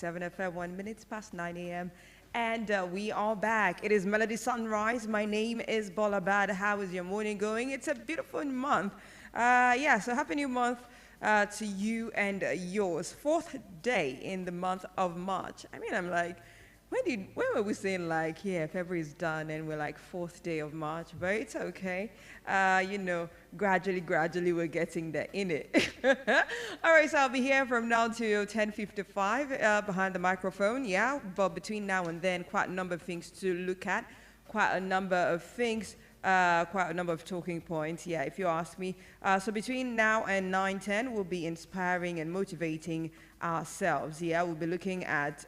7 FM, 1 minute past 9 a.m. And we are back. It is Melody Sunrise. My name is Bolabad. How is your morning going? It's a beautiful month. So happy new month to you and yours. Fourth day in the month of March. I mean, I'm like, when were we saying like, yeah, February is done and we're like fourth day of March, but it's okay. Gradually we're getting there in it. All right, so I'll be here from now to 10:55 behind the microphone, yeah. But between now and then, quite a number of things to look at, quite a number of things, quite a number of talking points, yeah, if you ask me. So between now and 9:10, we'll be inspiring and motivating ourselves, yeah. We'll be looking at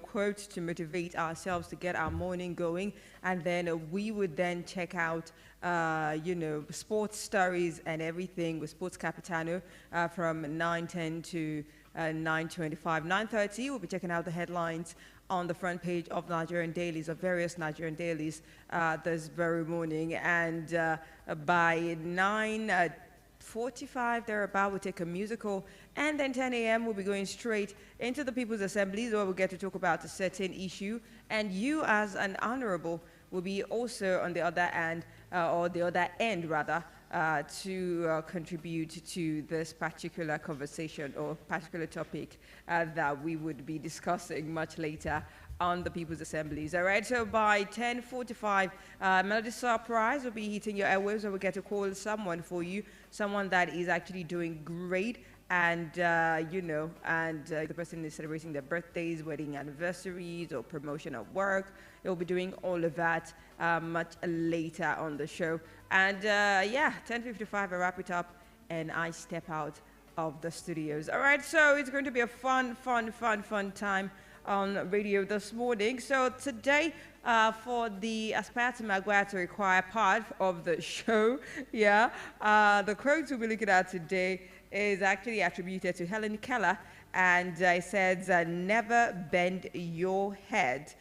quotes to motivate ourselves to get our morning going, and then we would then check out sports stories and everything with Sports Capitano from 9:10 to 9:25. 9:30 we'll be checking out the headlines on the front page of Nigerian dailies, of various Nigerian dailies this very morning, and by 9:45 thereabout, we'll take a musical, and then 10 a.m. we'll be going straight into the People's Assemblies, where we'll get to talk about a certain issue, and you as an honorable will be also on the other end, or the other end rather, to contribute to this particular conversation or particular topic that we would be discussing much later on the People's Assemblies. All right, so by 10:45, Melody Surprise will be hitting your airwaves, and we'll get to call someone for you, someone that is actually doing great, and the person is celebrating their birthdays, wedding anniversaries, or promotion at work. They'll be doing all of that much later on the show. And 10:55, I wrap it up, and I step out of the studios. All right, so it's going to be a fun time on radio this morning. So today, for the Aspire to Maguire to Require part of the show, the quote we'll be looking at today is actually attributed to Helen Keller, and it says, never bend your head,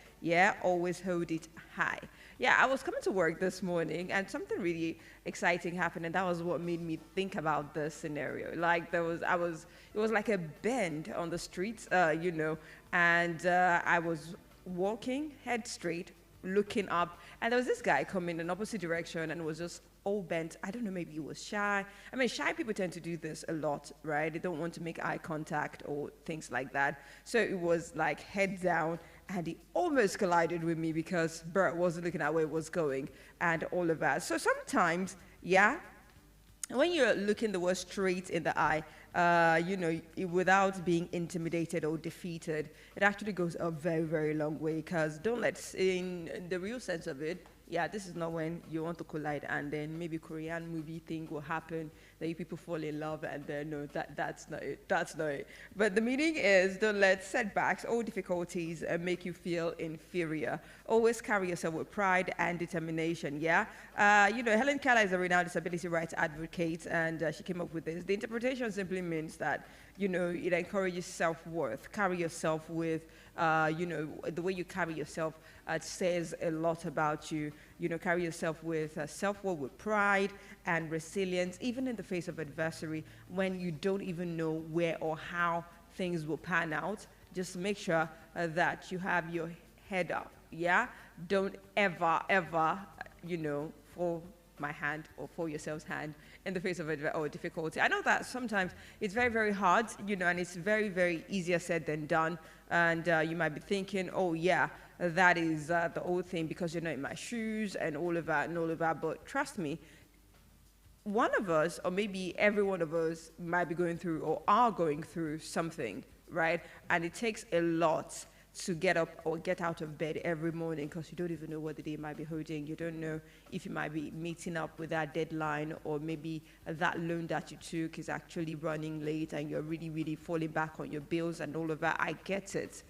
always hold it high. Yeah, I was coming to work this morning, and something really exciting happened, and that was what made me think about this scenario. Like it was like a bend on the streets, and I was walking head straight, looking up, and there was this guy coming in opposite direction and was just all bent. I don't know, maybe he was shy. I mean, shy people tend to do this a lot, right? They don't want to make eye contact or things like that. So it was like head down, and he almost collided with me because Bert wasn't looking at where it was going and all of that. So sometimes, when you're looking the word straight in the eye, without being intimidated or defeated, it actually goes a very, very long way, because in the real sense of it, this is not when you want to collide and then maybe Korean movie thing will happen, that you people fall in love, and then no, that's not it. That's not it. But the meaning is, don't let setbacks or difficulties make you feel inferior. Always carry yourself with pride and determination, Helen Keller is a renowned disability rights advocate, and she came up with this. The interpretation simply means that, it encourages self-worth. Carry yourself with, the way you carry yourself says a lot about you. Carry yourself with self-worth, with pride and resilience, even in the face of adversity, when you don't even know where or how things will pan out. Just make sure that you have your head up, Don't ever, fall my hand or fall yourself's hand in the face of difficulty. I know that sometimes it's very, very hard, and it's very, very easier said than done. And you might be thinking, that is the old thing, because you're not in my shoes and all of that. But trust me, one of us, or maybe every one of us, might be going through or are going through something, right? And it takes a lot to get up or get out of bed every morning, because you don't even know what the day might be holding. You don't know if you might be meeting up with that deadline, or maybe that loan that you took is actually running late and you're really, really falling back on your bills and all of that. I get it.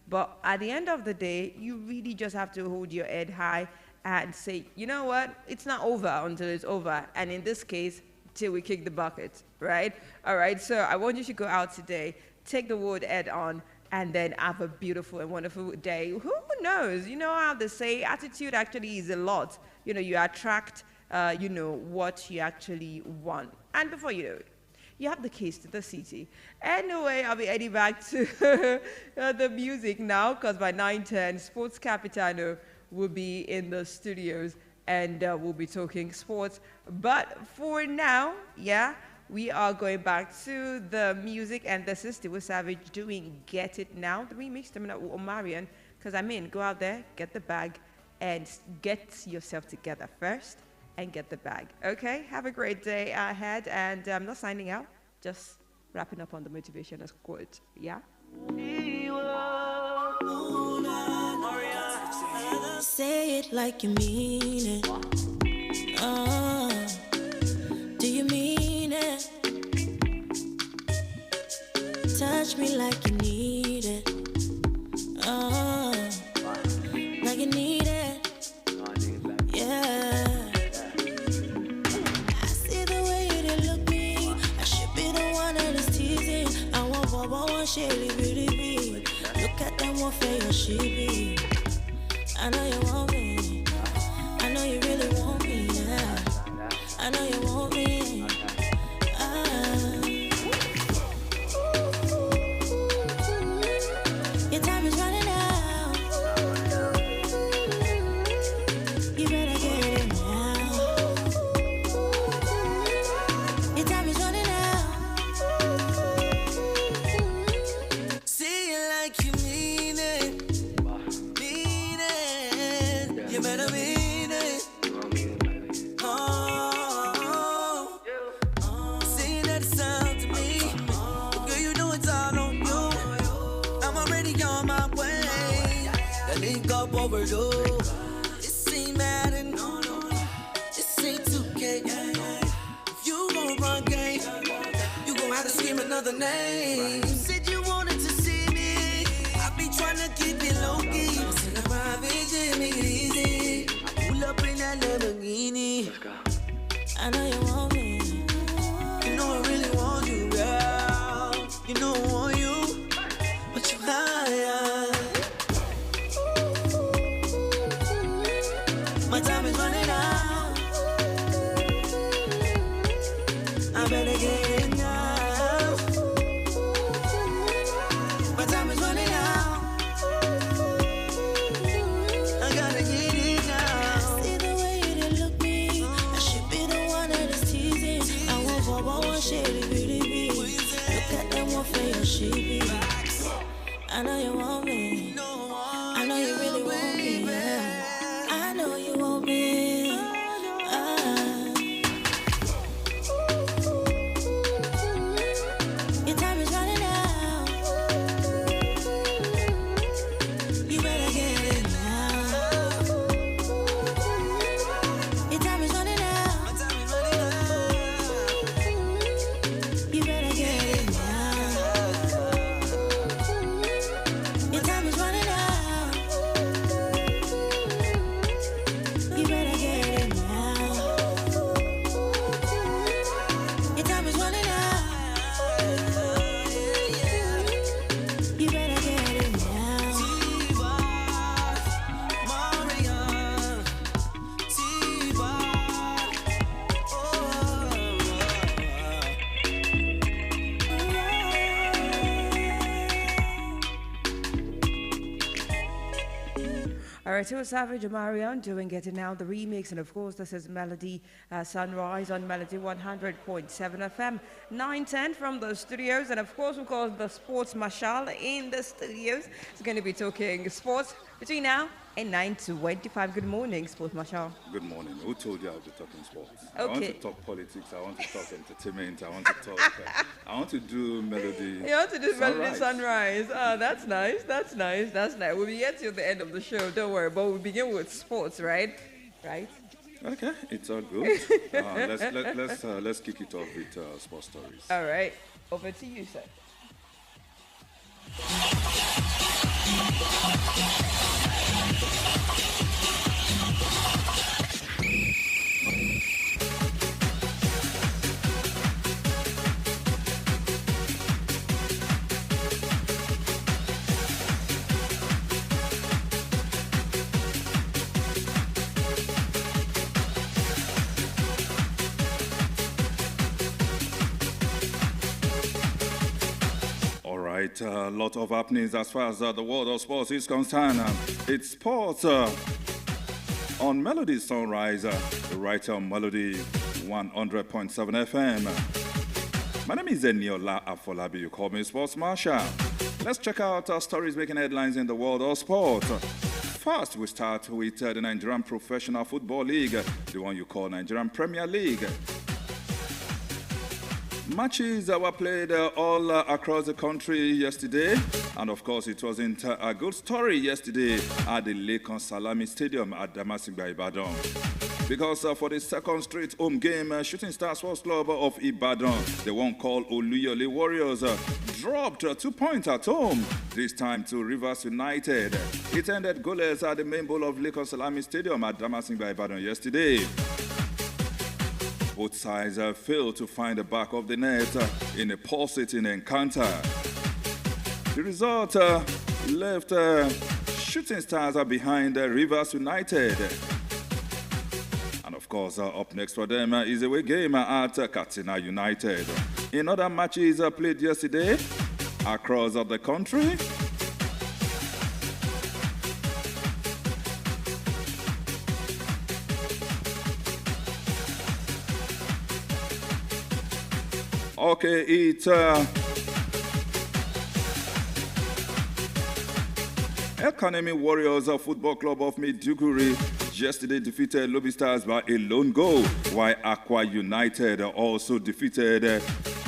But at the end of the day, you really just have to hold your head high and say, you know what, it's not over until it's over. And in this case, till we kick the bucket, right? All right, so I want you to go out today, take the word head on, and then have a beautiful and wonderful day. Who knows? You know how they say attitude actually is a lot. You attract, what you actually want. And before you know it, You have the keys to the city. Anyway, I'll be heading back to the music now because by 9:10, Sports Capitano will be in the studios and we'll be talking sports. But for now, yeah, we are going back to the music, and this is Tiwa Savage doing Get It Now, the remix coming out with Omarion. Because I mean, go out there, get the bag, and get yourself together first and get the bag. Okay, have a great day ahead, and I'm not signing out, just wrapping up on the motivational quote. Yeah? Say it like you mean it. Do you mean it? Touch me like you need it. Like you need it. Yeah. I see the way you did look me. I should be the one that is teasing. I want one shady beauty. Look at them, what fail she be. I know you want me. I know you really want me, yeah. I know you want me. Your time is running out. You better get it now. Your time is running out. Say it like you mean it. You better mean it. Saying that sound to me. Girl, you know it's all on you. I'm already on my way. That link up overdue. This ain't Madden. This ain't 2K. If you gon' run game, you gon' have to scream another name. You said you wanted to see me. I be tryna keep it low key. Send a private jet, make it easy. Pull up in that Lamborghini. Let's go. I know you want me. You know I really want you, girl. You know I want you, but you high. My time is running out. I better get it now. My time is running out. I gotta get it now. See the way you did look me. I should be the one that is teasing. I want one shady beauty. Look at them, what fail she be. I know you want me. I know you really want me. Yeah. I know you want me. Your time is running out. You better get it now. Your time is running out. You better get it now. Your time is running out. You better get it now. Your time is running out. You better get it now. All right, Tiwa Savage and Marion doing Get It Now, the remix. And of course, this is Melody Sunrise on Melody 100.7 FM, 9:10 from the studios. And of course, we've got the sports marshal in the studios. He's going to be talking sports between now and 9:25. Good morning, sports marshal. Good morning. Who told you I'll be talking sports? I want Okay. to talk politics. I want to talk entertainment. I want to talk. I want to do melody. You want to do Melody Sunrise. Sunrise. Oh, that's nice. That's nice. That's nice. We'll get to the end of the show. Don't worry. But we'll begin with sports, right? Right? Okay, it's all good. Let's kick it off with sports stories. All right. Over to you, sir. right, a lot of happenings as far as the world of sports is concerned. It's sports on Melody Sunrise, right on Melody 100.7 FM. My name is Eniola Afolabi. You call me Sports Marshal. Let's check out our stories making headlines in the world of sport. First, we start with the Nigerian Professional Football League, the one you call Nigerian Premier League. Matches were played all across the country yesterday, and of course it wasn't a good story yesterday at the Lake Salami Stadium at Damasigba, Ibadan. Because for the second straight home game, Shooting Stars Sports Club of Ibadan, the one called Oluyole Warriors, dropped 2 points at home, this time to Rivers United. It ended goalless at the main bowl of Lake Salami Stadium at Damasigba, Ibadan yesterday. Both sides failed to find the back of the net in a pulsating encounter. The result left Shooting Stars behind Rivers United. And of course, up next for them is a away game at Katsina United. In other matches played yesterday across the country, okay, it's Economy Warriors Football Club of Maiduguri yesterday defeated Lobby Stars by a lone goal, while Aqua United also defeated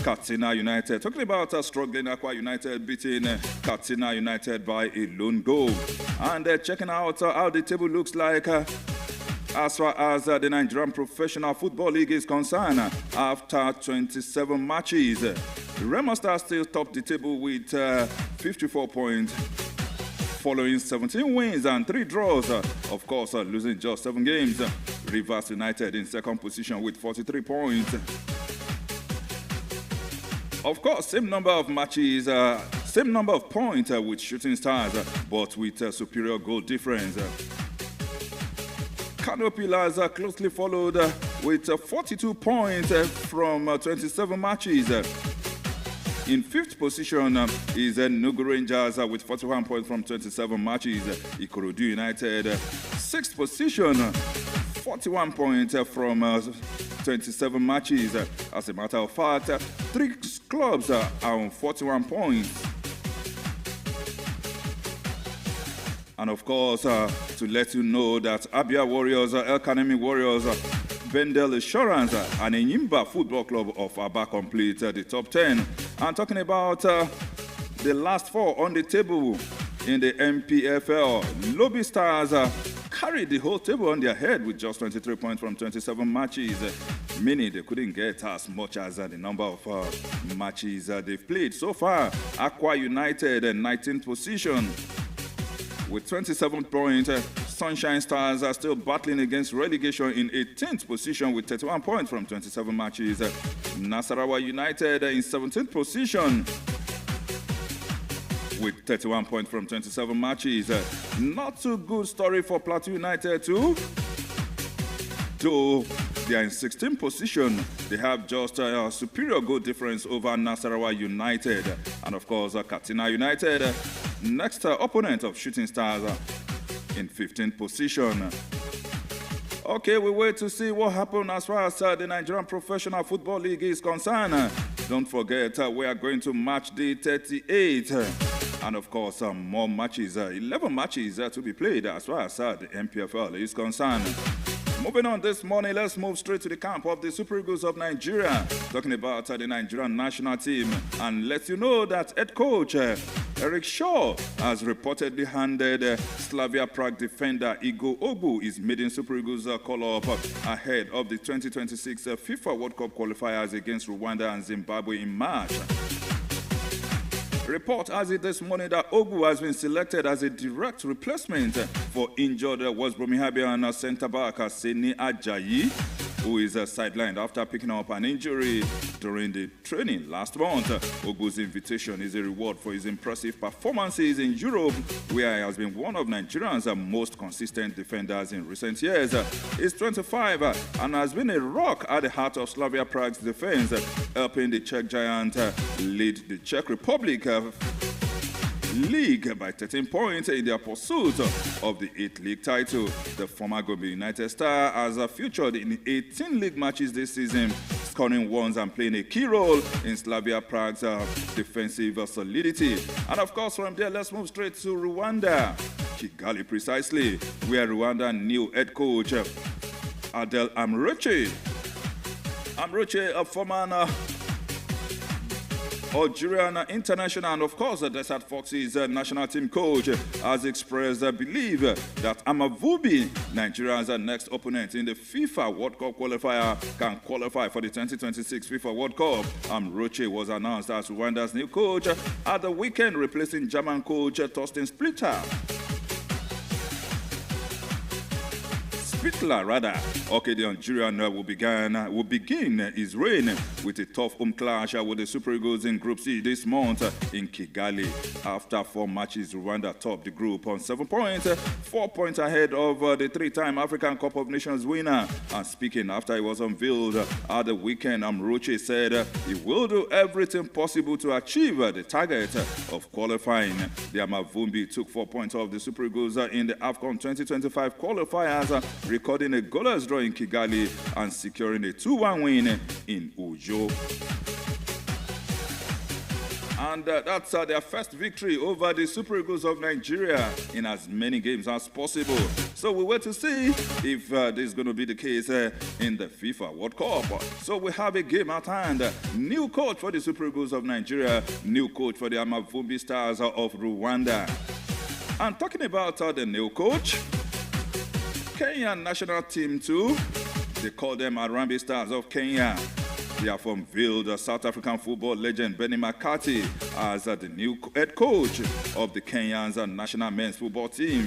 Katsina United. Talking about struggling Aqua United beating Katsina United by a lone goal. And checking out how the table looks like as far as the Nigerian Professional Football League is concerned, after 27 matches, Remo Stars still top the table with 54 points, following 17 wins and 3 draws. Of course, losing just 7 games. Rivers United in second position with 43 points. Of course, same number of matches, same number of points with Shooting Stars, but with superior goal difference. Kano Pillars closely followed with 42 points from 27 matches. In 5th position is Nugu Rangers with 41 points from 27 matches. Ikorodu United, 6th position, 41 points from 27 matches. As a matter of fact, 3 clubs are on 41 points. And of course, to let you know that Abia Warriors, El Kanemi Warriors, Vendel Assurance, and Enyimba Football Club of Aba complete the top 10. And talking about the last 4 on the table in the MPFL, Lobby Stars carried the whole table on their head with just 23 points from 27 matches, meaning they couldn't get as much as the number of matches they've played so far. Aqua United, 19th position, with 27 points. Sunshine Stars are still battling against relegation in 18th position with 31 points from 27 matches. Nasarawa United in 17th position with 31 points from 27 matches. Not too good story for Plateau United too. Though they are in 16th position, they have just a superior goal difference over Nasarawa United. And of course, Katsina United, next opponent of Shooting Stars, in 15th position. Okay, we wait to see what happens as far as the Nigerian Professional Football League is concerned. Don't forget, we are going to match day 38. And of course, more matches, 11 matches to be played as far as the MPFL is concerned. Moving on this morning, let's move straight to the camp of the Super Eagles of Nigeria. Talking about the Nigerian national team, and let you know that head coach Eric Shaw has reportedly handed Slavia Prague defender Igor Ogbu his maiden Super Eagles call-up ahead of the 2026 FIFA World Cup qualifiers against Rwanda and Zimbabwe in March. Report has it this morning that Ogbu has been selected as a direct replacement for injured West Bromwich centre-back Seni Ajayi, who is sidelined after picking up an injury during the training last month. Ogbu's invitation is a reward for his impressive performances in Europe, where he has been one of Nigeria's most consistent defenders in recent years. He's 25 and has been a rock at the heart of Slavia Prague's defense, helping the Czech giant lead the Czech Republic league by 13 points in their pursuit of the 8th league title. The former Gombe United star has featured in 18 league matches this season, scoring ones and playing a key role in Slavia Prague's defensive solidity. And of course, from there, let's move straight to Rwanda. Kigali precisely, where Rwanda new head coach Adel Amroche, a former Algerian international and of course the Desert Foxes national team coach, has expressed belief that Amavubi, Nigeria's next opponent in the FIFA World Cup qualifier, can qualify for the 2026 FIFA World Cup. Amroche was announced as Rwanda's new coach at the weekend, replacing German coach Thorsten Splitter. Okay, the Algerian will begin his reign with a tough home clash with the Super Eagles in Group C this month in Kigali. After 4 matches, Rwanda topped the group on 7 points, 4 points ahead of the 3-time African Cup of Nations winner. And speaking after he was unveiled at the weekend, Amroche said he will do everything possible to achieve the target of qualifying. The Amavumbi took 4 points off the Super Eagles in the AFCON 2025 qualifiers, recording a goalless draw in Kigali and securing a 2-1 win in Ujo. And that's their first victory over the Super Eagles of Nigeria in as many games as possible. So we wait to see if this is going to be the case in the FIFA World Cup. So we have a game at hand. New coach for the Super Eagles of Nigeria, new coach for the Amavumbi Stars of Rwanda. And talking about the new coach, Kenyan national team too, they call them Harambee Stars of Kenya. They have unveiled South African football legend Benny McCarthy as the new head coach of the Kenya's national men's football team.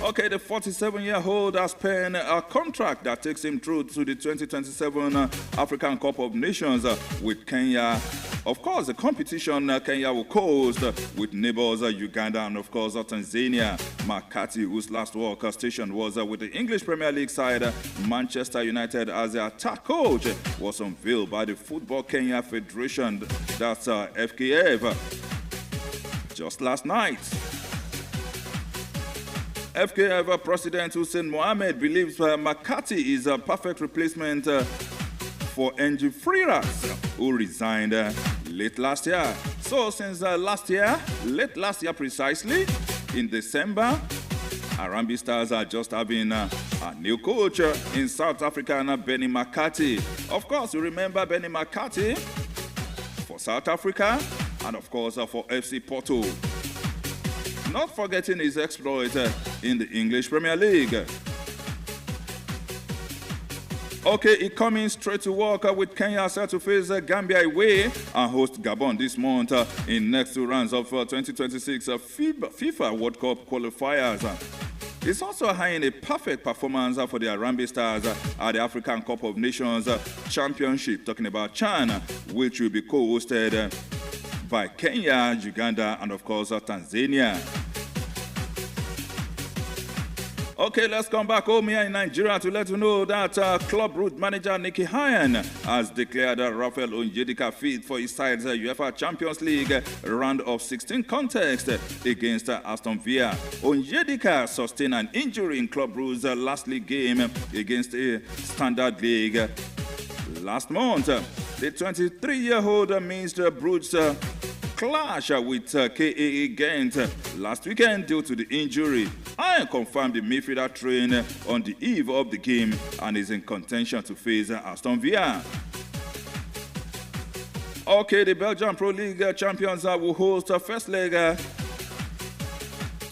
Okay, the 47-year-old has penned a contract that takes him through to the 2027 African Cup of Nations with Kenya. Of course, the competition Kenya will host with neighbors Uganda and, of course, Tanzania. McCarthy, whose last work station was with the English Premier League side Manchester United as the attack coach, was unveiled by the Football Kenya Federation, that's FKF, just last night. FKF President Hussein Mohammed believes McCarthy is a perfect replacement for NG Freeras, who resigned late last year. So since late last year precisely, in December, Harambee Stars are just having a new coach in South Africa, Benny McCarthy. Of course, you remember Benny McCarthy for South Africa and of course for FC Porto. Not forgetting his exploit in the English Premier League. Okay, he coming straight to work with Kenya set to face Gambia away and host Gabon this month in next 2 rounds of 2026 FIFA World Cup qualifiers. It's also eyeing a perfect performance for the Harambee Stars at the African Cup of Nations Championship, talking about CHAN, which will be co-hosted by Kenya, Uganda, and of course Tanzania. Okay, let's come back home here in Nigeria to let you know that club route manager Nicky Hyan has declared Rafael Onyedika fit for his side's UEFA Champions League round of 16 contest against Aston Villa. Onyedika sustained an injury in club route's last league game against a Standard League last month. The 23-year-old missed Bruges clash with KAA Ghent last weekend due to the injury. I confirmed the midfielder trained on the eve of the game and is in contention to face Aston Villa. Okay, the Belgian Pro League champions will host a first leg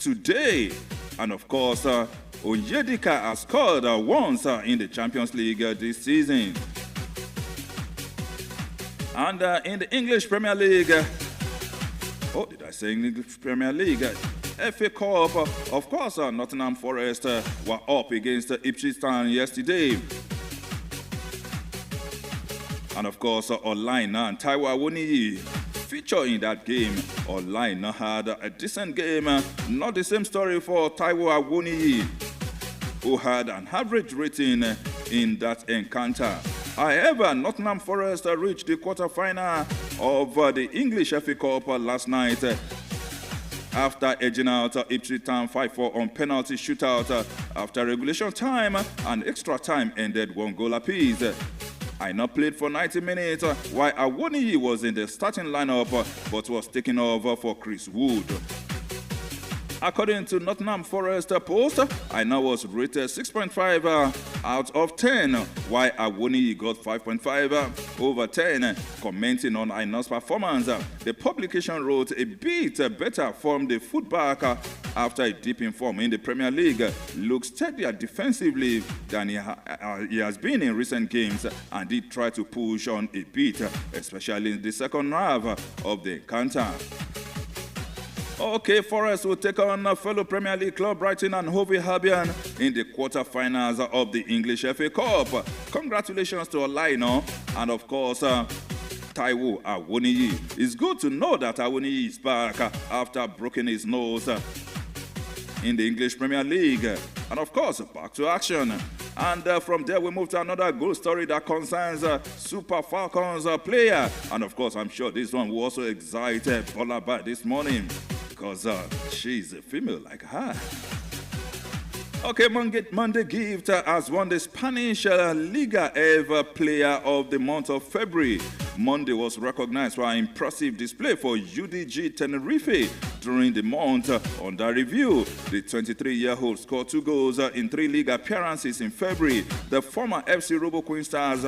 today. And of course, Onyedika has scored once in the Champions League this season. And in the English Premier League, did I say English Premier League? FA Cup, of course, Nottingham Forest were up against Ipswich Town yesterday. And of course, Online and Taiwo Awoniyi feature in that game. Online had a decent game. Not the same story for Taiwo Awoniyi, who had an average rating in that encounter. However, Nottingham Forest reached the quarter-final of the English FA Cup last night after edging out Ipswich Town 5-4 on penalty shootout after regulation time and extra time ended 1 goal apiece. Aina played for 90 minutes while Awoniyi was in the starting lineup but was taken over for Chris Wood. According to Nottingham Forest Post, Aina was rated 6.5 out of 10, while Awoniyi got 5.5 over 10. Commenting on Aina's performance, the publication wrote a bit better from the fullback after a dip in form in the Premier League. Looks steadier defensively than he has been in recent games and did try to push on a bit, especially in the second half of the encounter. Okay, Forest will take on fellow Premier League club Brighton and Hove Albion in the quarter-finals of the English FA Cup. Congratulations to Olaino and, of course, Taiwo Awoniyi. It's good to know that Awoniyi is back after breaking his nose in the English Premier League. And, of course, back to action. And from there, we move to another good story that concerns Super Falcons player. And, of course, I'm sure this one will also excite Bolabad this morning, because she's a female like her. Okay, Monday Gift has won the Spanish Liga Ever Player of the month of February. Monday was recognized for an impressive display for UDG Tenerife during the month under review. The 23-year-old scored 2 goals in 3 league appearances in February. The former FC Robo Queen Stars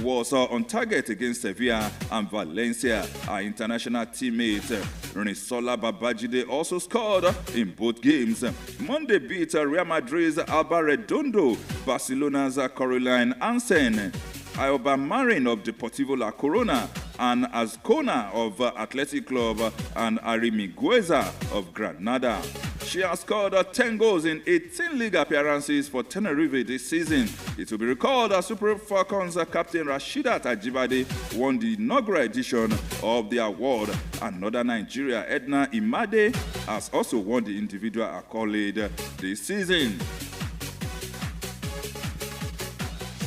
was on target against Sevilla and Valencia. Our international teammate Renisola Babajide also scored in both games. Monday beat Real Madrid's Alba Redondo, Barcelona's Caroline Hansen, Ioba Marin of Deportivo La Corona, and Azcona of Athletic Club, and Ari Migueza of Granada. She has scored 10 goals in 18 league appearances for Tenerife this season. It will be recalled that Super Falcons captain Rashidat Ajibade won the inaugural edition of the award. Another Nigeria, Edna Imade, has also won the individual accolade this season.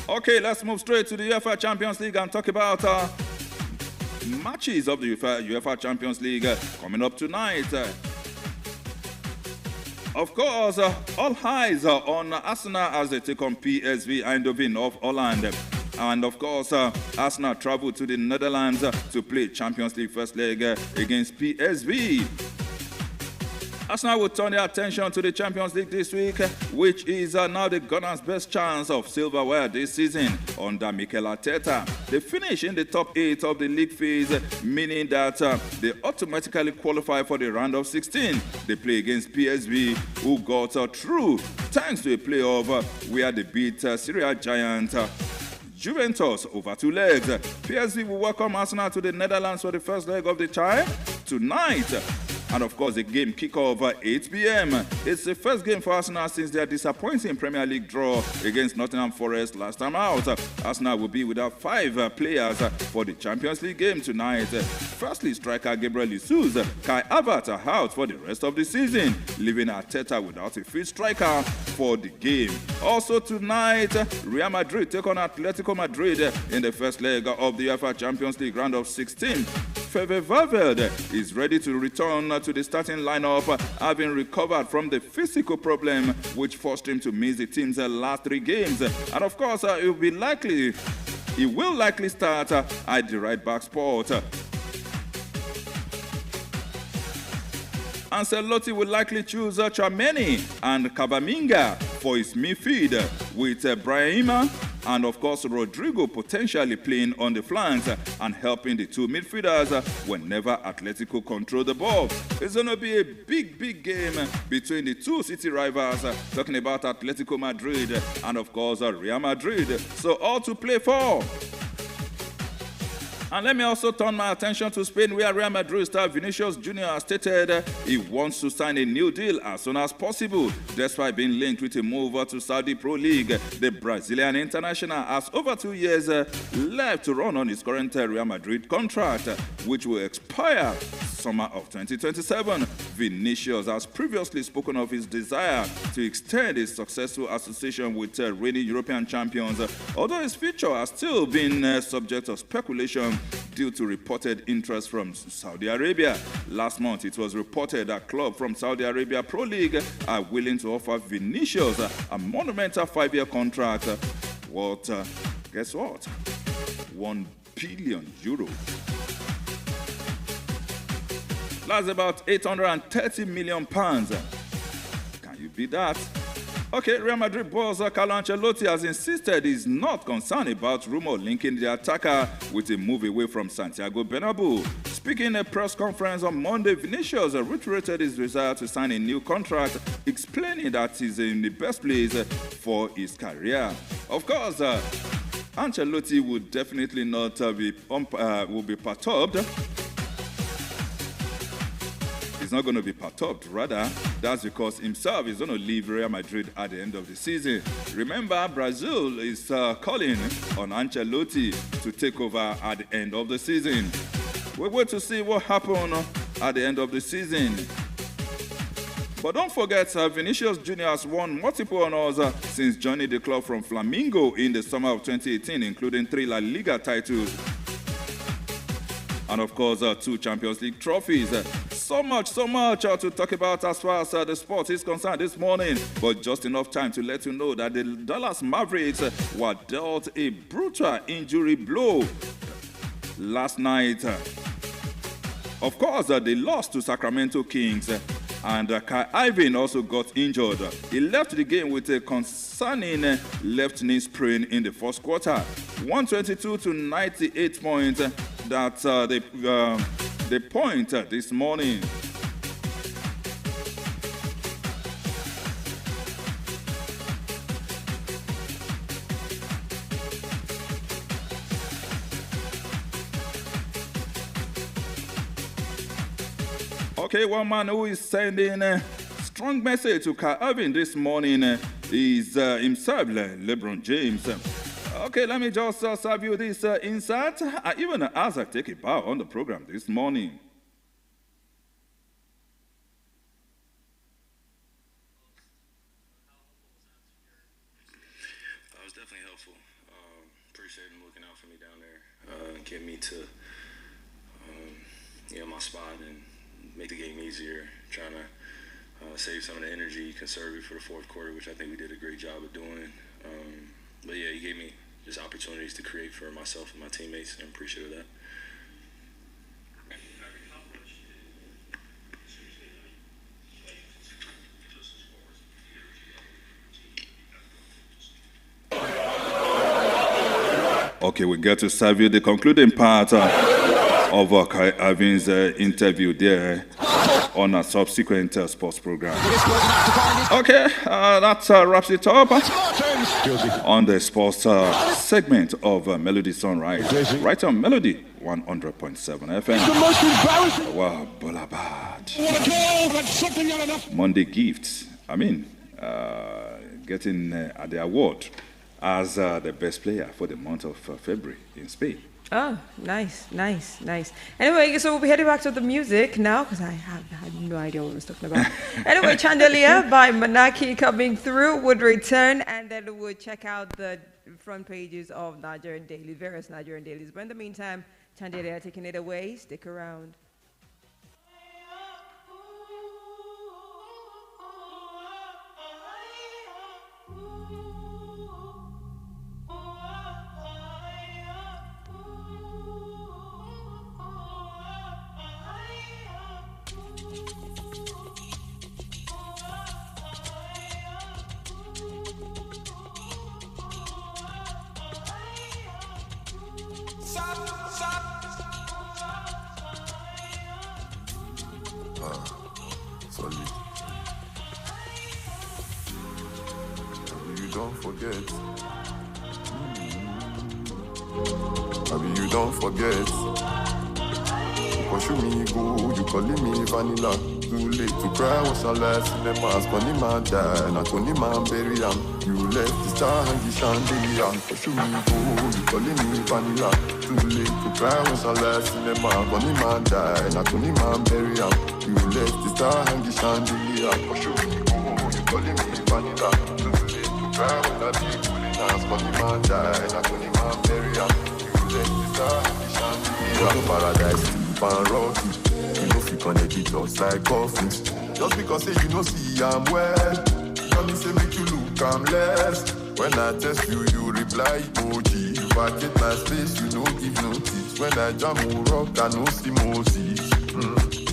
Okay, let's move straight to the UEFA Champions League and talk about matches of the UEFA Champions League coming up tonight. Of course, all eyes are on Arsenal as they take on PSV Eindhoven of Holland. And of course, Arsenal travel to the Netherlands to play Champions League first leg against PSV. Arsenal will turn their attention to the Champions League this week, which is now the Gunners' best chance of silverware this season under Mikel Arteta. They finish in the top 8 of the league phase, meaning that they automatically qualify for the round of 16. They play against PSV, who got through thanks to a playoff where they beat Syria giant Juventus over 2 legs. PSV will welcome Arsenal to the Netherlands for the first leg of the tie tonight. And of course, the game kickoff at 8 p.m. It's the first game for Arsenal since their disappointing Premier League draw against Nottingham Forest last time out. Arsenal will be without 5 players for the Champions League game tonight. Firstly, striker Gabriel Jesus, Kai Havertz are out for the rest of the season, leaving Arteta without a fit striker for the game. Also tonight, Real Madrid take on Atletico Madrid in the first leg of the UEFA Champions League round of 16. Fede Valverde is ready to return to the starting lineup, having recovered from the physical problem which forced him to miss the team's last 3 games. And of course, he will likely start at the right back spot. Ancelotti will likely choose Tchouaméni and Camavinga for his midfield, with Brahima and of course Rodrigo potentially playing on the flanks and helping the 2 midfielders whenever Atletico control the ball. It's going to be a big game between the 2 city rivals, talking about Atletico Madrid and of course Real Madrid. So all to play for. And let me also turn my attention to Spain, where Real Madrid star Vinicius Jr. has stated he wants to sign a new deal as soon as possible, despite being linked with a move to Saudi Pro League. The Brazilian international has over 2 years left to run on his current Real Madrid contract, which will expire summer of 2027. Vinicius has previously spoken of his desire to extend his successful association with reigning European champions, although his future has still been subject of speculation due to reported interest from Saudi Arabia. Last month, it was reported that club from Saudi Arabia Pro League are willing to offer Vinicius a monumental 5-year contract worth, guess what? €1 billion. That's about £830 million. Can you beat that? Okay, Real Madrid boss Carlo Ancelotti has insisted he's not concerned about rumor linking the attacker with a move away from Santiago Bernabeu. Speaking in a press conference on Monday, Vinicius reiterated his desire to sign a new contract, explaining that he's in the best place for his career. Of course, Ancelotti would definitely not be perturbed. He's not going to be perturbed. Rather, that's because himself is going to leave Real Madrid at the end of the season. Remember, Brazil is calling on Ancelotti to take over at the end of the season. We'll wait to see what happens at the end of the season. But don't forget, Vinicius Jr. has won multiple honors since joining the club from Flamengo in the summer of 2018, including 3 La Liga titles and, of course, 2 Champions League trophies. So much to talk about as far as the sport is concerned this morning. But just enough time to let you know that the Dallas Mavericks were dealt a brutal injury blow last night. Of course, they lost to Sacramento Kings. And Kai Irving also got injured. He left the game with a concerning left knee sprain in the first quarter. 122 to 98 points. That's the point this morning. Okay, one man who is sending a strong message to Kai Irving this morning is himself, LeBron James. Okay, let me just serve you this insight, even as I take a bow on the program this morning. It was definitely helpful. Appreciate him looking out for me down there, get me to my spot and make the game easier, trying to save some of the energy, conserve it for the fourth quarter, which I think we did a great job of doing. But yeah, he gave me just opportunities to create for myself and my teammates, and I'm appreciative of that. Okay, we get to serve you the concluding part of Kai Irving's interview there on a subsequent sports program. Okay, that wraps it up on the sports segment of Melody Sunrise, right on Melody 100.7 FM. Wow, Bolabad. Monday gifts. Getting the award as the best player for the month of February in Spain. Oh, nice. Anyway, so we'll be heading back to the music now because I had no idea what I was talking about. Anyway, Chandelier by Manaki coming through would return, and then we'll check out the front pages of Nigerian dailies, various Nigerian dailies. But in the meantime, Chandelier taking it away. Stick around. Don't forget. You don't forget. You pursue me, go, you calling me vanilla. Too late to cry, was our last cinemas. Funny man died, not only man bury him. You left the star and the chandelier. Pursue me, go, you calling me vanilla. Too late to cry, was our last cinema. Funny man died, not only man bury him. You left the star and the chandelier. Pursue me, go, you calling me vanilla. When I be cooling hands, but the man died, not when the man bury him. You let the star be shining. Go to paradise, sleep and rock it. You know if you connect it just like coffin. Just because say you know see I'm well. Tell me say make you look I'm less. When I text you, you reply emoji. You vacate my space, you no give notice. When I jam rock, I no see Moses.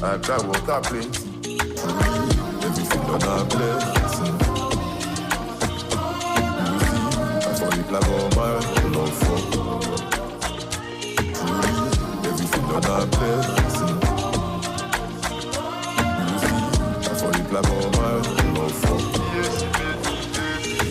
I cry water plenty. Everything done a blessing. I fall in love all my love for. Everything done a blessing. I fall in love all my love for.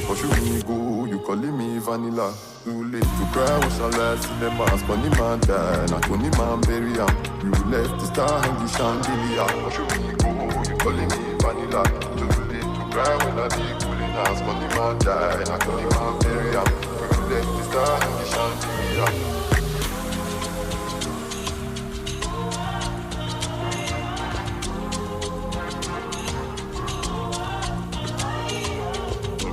Pursue me go, you calling me vanilla. Too late to cry, was a last cinema. Funny man die, not funny man bury him. You left the star and the chandelier. Pursue me go, you calling me vanilla. Too late to cry when I be cooling hands. Funny man die, not funny man bury him. You left the star and the chandelier. To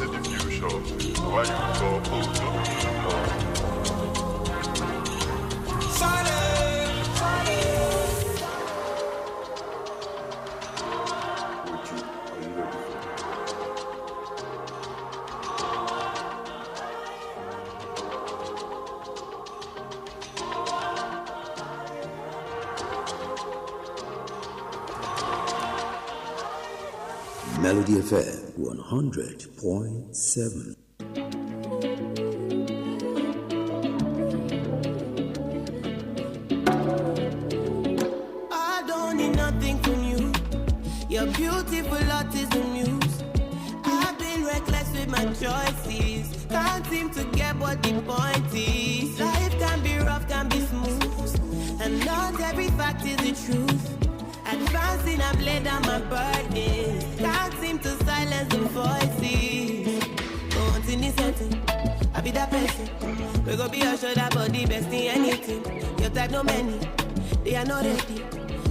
the future, why you so close to me? Melody FM 100.7. I don't need nothing from you. Your beautiful art is the muse. I've been reckless with my choices. Can't seem to get what the point is. Life can be rough, can be smooth, and not every fact is the truth. Advancing, I've laid down my burdens. Can't seem to silence the voices. Don't in this setting, I be that person. We gon' be your shoulder, body, best in anything. Your type no many, they are not ready.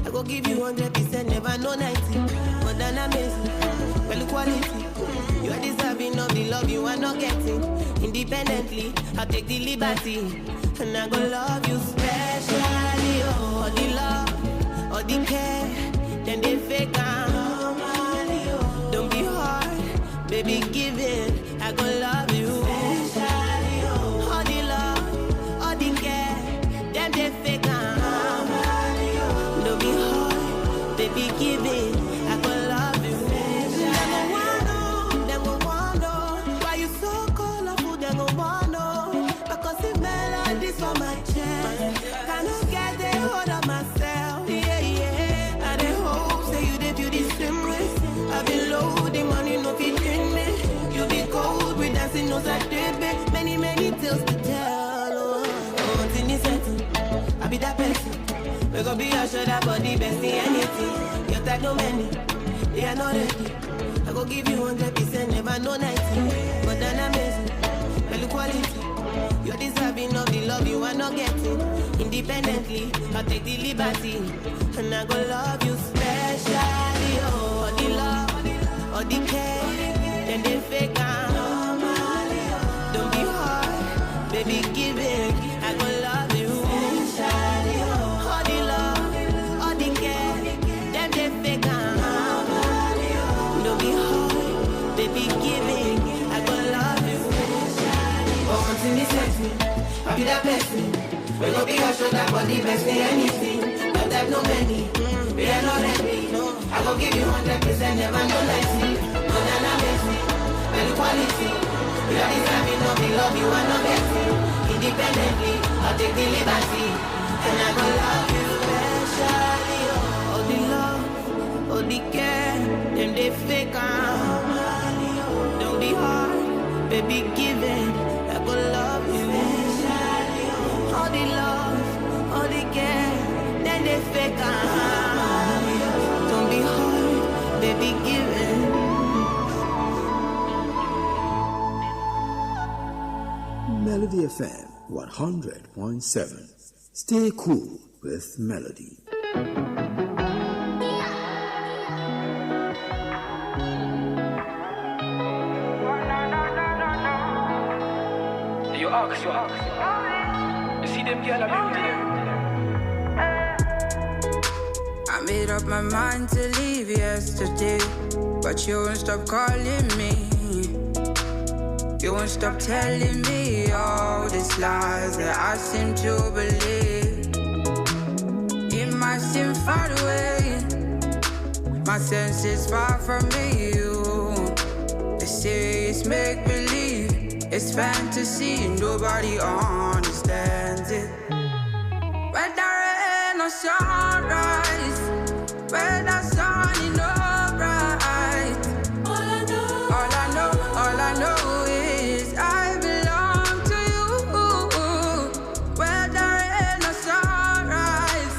I go give you 100%, never no 90. More than amazing, well quality. You are deserving of the love you are not getting. Independently, I'll take the liberty, and I go love you specially. Oh, the love, all the care, then they fake out. Don't be hard, baby, give it. I go love you specially. All the love, all the care, then they fake out. Don't be hard, baby, give it. I go love you specially. Them go wonder why you so colorful. Them go wonder because the melodies for my chest. Cannot get a hold of myself. I've been low, the money no fit in me. You be cold, we dancing no side baby. Many, many tales to tell. Oh, in this setting, I be that person. We gon' be your shoulder, body, best in anything. Your type no many, they are not ready. I go give you 100%, never no 90. But then amazing, well quality. You're deserving of the love you are not getting. Independently, I'll take the liberty, and I go love you specially. Oh, the love, all the care, then they fake out. Don't be hard, baby, give it. I go love you specially. All the love, all the care, then they fake out. Don't be hard, baby, give it. I go love you specially. Oh, continue setting, I'll be that person. We gon' be your shoulder, body, best in anything. No type, no many, we are not ready. I gon' give you 100%, never no 90. More than amazing, well quality. You are deserving of the love you are not getting. Independently, I'll take the liberty, and I gon' love you specially. All the love, all the care, them they fake out. Don't be hard, baby, give it. I gon' love you specially. All the love, all the care, then they fake out. Don't be hard, baby, give it. Melody FM 100.7. Stay cool with Melody. You ask. I made up my mind to leave yesterday, but you won't stop calling me. You won't stop telling me all these lies that I seem to believe. It might seem far away, my senses far from you. They say it's make-believe, it's fantasy, nobody understands it. When there ain't no sunrise, when the sun is no bright, all I know is I belong to you. When there ain't no sunrise,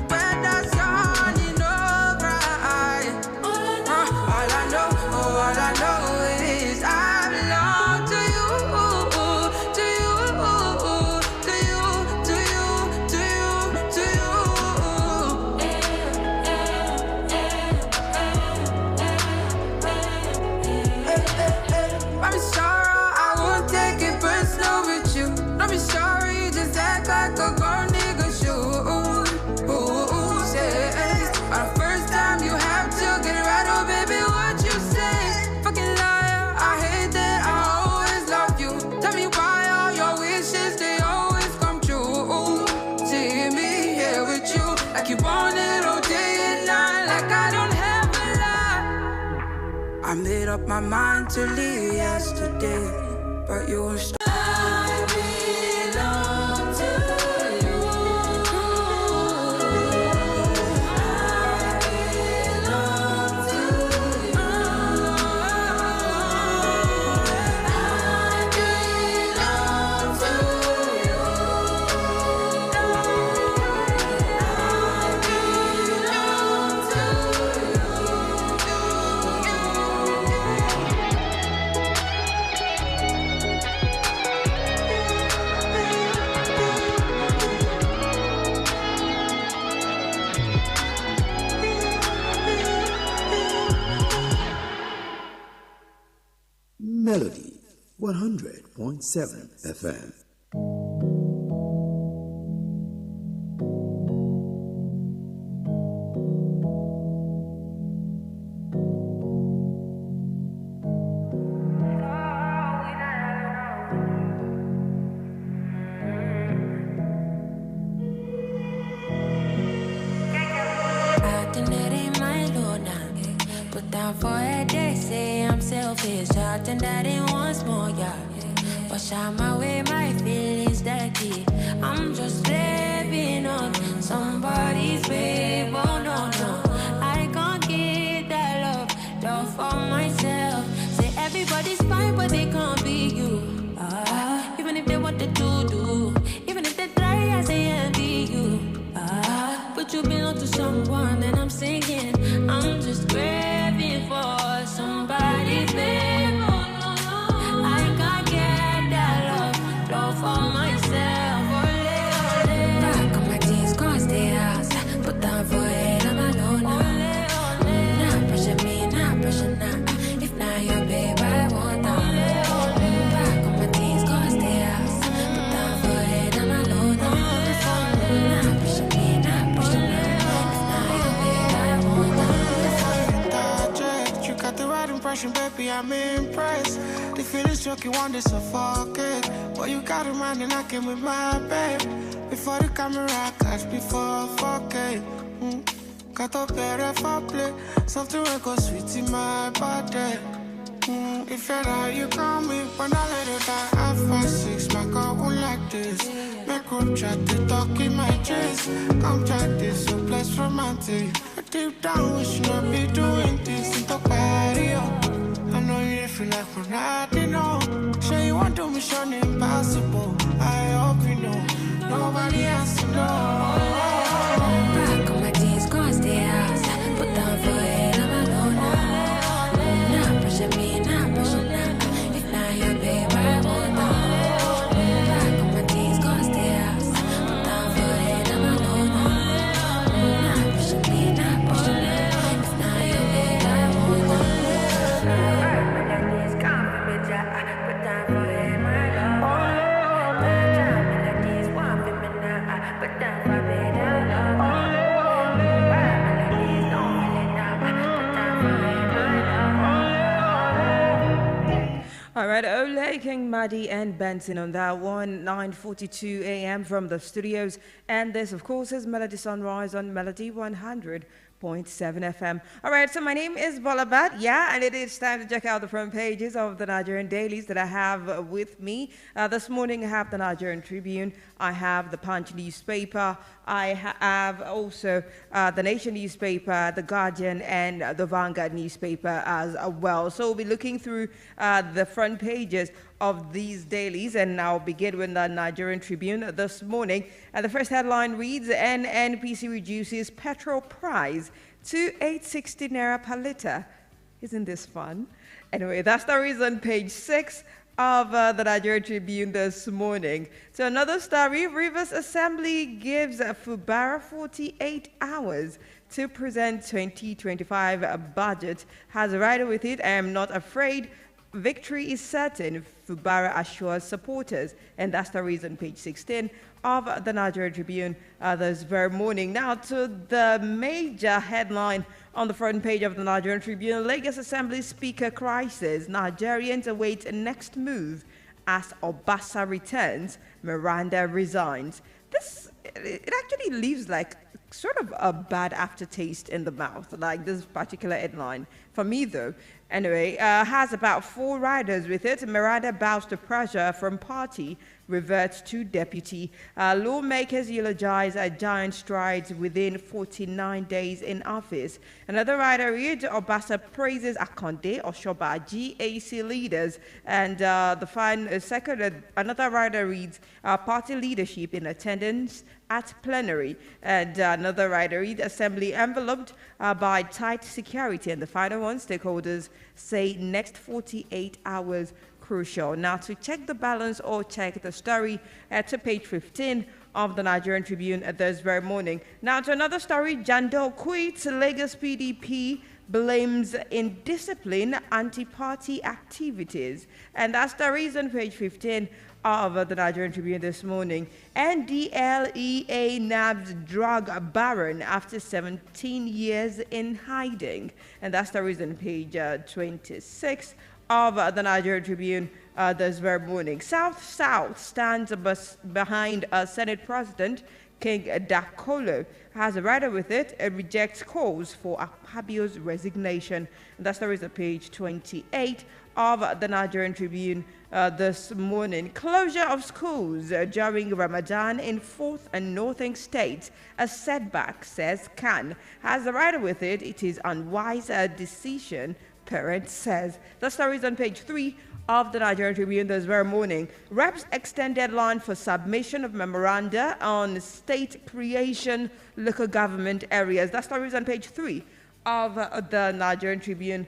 when the sun is no bright, all I know is I belong to you, to you, to you, to you, to you, to you. I'm sorry, I won't take it personal with you. Don't be sorry, just act like a girl nigga should. Say, the first time you have to get it right, oh baby, what you say? Fucking liar, I hate that I always love you. Tell me why all your wishes, they always come true. See me here with you, like you want it all day and night, like I don't have a lie. I made up my mind to leave yesterday, but you won't stop. I belong to you. I belong to you. I belong to you. Melody 100.7 FM. Acting that ain't my Lord now. Put down for a day, say I'm selfish. Acting that ain't once more, yeah. Wash out my way, my feelings that key. I'm just living on somebody's wave. Oh no, no, I can't get that love for myself. Say everybody's fine, but they can't be you. Even if they wanted to do, even if they try, I say envy you. But you belong to someone, and I'm singing. I'm just craving for somebody's babe. I can't get that love for myself. Back on my teens, cross the house. Put down for it, I'm alone now. Not pressure me, not pressure now. If not your babe, I want that. Back on my teens, cross the house. Put down for it, I'm alone now. Not pressure me, not pressure now. If not your babe, I want that. You got the right impression, baby, I'm impressed. The feeling struck you want to suffocate. But you got a mind and I came with my babe. Before the camera catch, before 4K. Got up better for play. Something will go sweet in my body. If you're how you call me, when I let it die, I 5'6", my girl won't like this. Make group chat, they talk in my chest. Come try this, so blessed romantic. But deep down, we should not be doing this. In the party, I know you feel like we're not, you know. Sure you want to mission impossible. I hope you know, nobody has to know. Back on my teens, cross the house. Put down for it, I'm alone now. Not pressure me, not pressure now. If not your babe, I want that. Back on my teens, cross the house. Put down for it, I'm alone now. Not pressure me, not pressure now. If not your babe, I want that. Put down for it, my love. All right, Ole, King Maddie, and Benson on that one, 9:42 a.m. from the studios. And this, of course, is Melody Sunrise on Melody 100.7 FM. All right, so my name is Bolabad, yeah, and it is time to check out the front pages of the Nigerian dailies that I have with me. This morning, I have the Nigerian Tribune, I have the Punch newspaper, I have also the Nation newspaper, the Guardian, and the Vanguard newspaper as well. So we'll be looking through the front pages of these dailies, and I'll begin with the Nigerian Tribune this morning. And the first headline reads, NNPC reduces petrol price to 860 naira per litre. Isn't this fun? Anyway, that story is on page 6 of the Nigerian Tribune this morning. So another story, Rivers Assembly gives Fubara 48 hours to present 2025 budget. Has a rider with it, I am not afraid. Victory is certain, Fubara assures supporters. And that's the reason, page 16 of the Nigerian Tribune this very morning. Now to the major headline on the front page of the Nigerian Tribune. Lagos Assembly Speaker crisis. Nigerians await next move as Obasa returns. Miranda resigns. It actually leaves like sort of a bad aftertaste in the mouth, like this particular headline. For me, though, anyway, has about 4 riders with it. Miranda bows to pressure from party, reverts to deputy. Lawmakers eulogize giant strides within 49 days in office. Another rider reads, Obasa praises Akonde, Oshoba, GAC leaders. And another rider reads, party leadership in attendance at plenary. And another rider reads, Assembly enveloped by tight security. And the final one, stakeholders say next 48 hours crucial. Now to check the balance or check the story to page 15 of the Nigerian Tribune this very morning. Now to another story, Jandor quits, Lagos PDP blames indiscipline anti-party activities. And that's the reason, page 15 of the Nigerian Tribune this morning. NDLEA nabs drug baron after 17 years in hiding. And that's the reason, page 26 of the Nigerian Tribune this very morning. South stands behind Senate President King Dakolo. Has a rider with it. It rejects calls for Akpabio's resignation. And that's the reason, page 28 of the Nigerian Tribune this morning. Closure of schools during Ramadan in 4th and northern states. A setback, says Khan. Has a rider with it. It is unwise decision, parent says. The story is on page 3 of the Nigerian Tribune this very morning. Reps extend deadline for submission of memoranda on state creation local government areas. That story is on page 3 of the Nigerian Tribune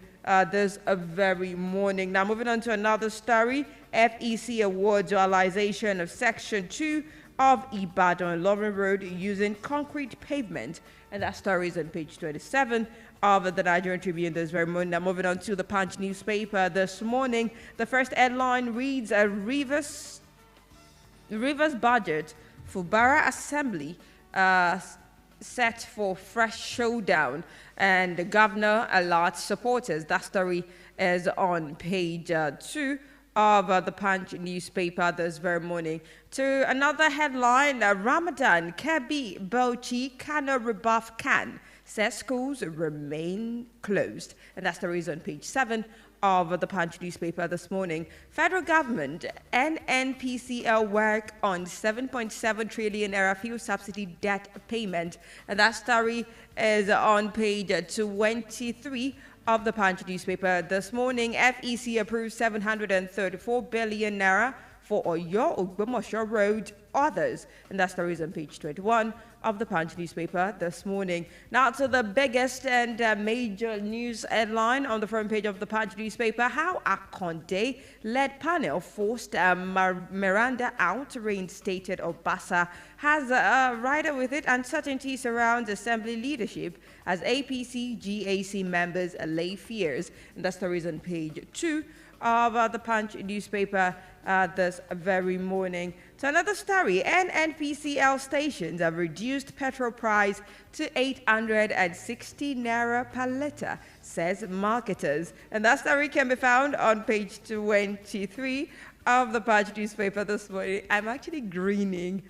this very morning. Now moving on to another story. FEC awards realization of Section 2 of Ibadan Lovren Road using concrete pavement. And that story is on page 27 of the Nigerian Tribune this very morning. Now moving on to the Punch newspaper this morning. The first headline reads, Rivers budget for Fubara Assembly set for fresh showdown, and the governor alerts supporters. That story is on page 2 of the Punch newspaper this very morning. To another headline, Ramadan, Kebbi, Bauchi, Kano rebuff Khan, says schools remain closed. And that's the reason, page 7 of the Punch newspaper this morning. Federal government and NPCL work on 7.7 trillion naira fuel subsidy debt payment. And that story is on page 23 of the Punch newspaper this morning. FEC approved 734 billion naira for Oyo Ogbomosho Road, others. And that's the reason, page 21 of the Punch newspaper this morning. Now to the biggest and major news headline on the front page of the Punch newspaper. How Akonde-led panel forced Miranda out, reinstated Obasa. Has a rider with it. Uncertainty surrounds assembly leadership as APC GAC members allay fears. And that's the reason, page 2 of the Punch newspaper this very morning. So another story, NNPCL stations have reduced petrol price to 860 naira per litre, says marketers. And that story can be found on page 23 of the Punch newspaper this morning. I'm actually grinning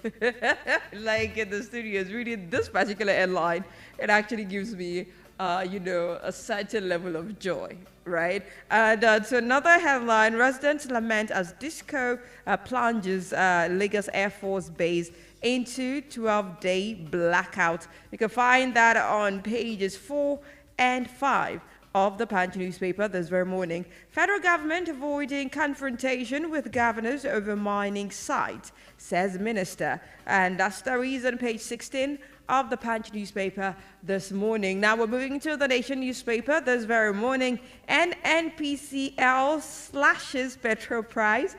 like in the studios reading this particular headline. It actually gives me a certain level of joy, right? And to another headline, residents lament as Disco plunges Lagos Air Force Base into 12-day blackout. You can find that on pages 4 and 5 of the Punch newspaper this very morning. Federal government avoiding confrontation with governors over mining site, says minister. And that's the reason, page 16 of the Punch newspaper this morning. Now we're moving to the Nation newspaper this very morning. NNPCL slashes petrol price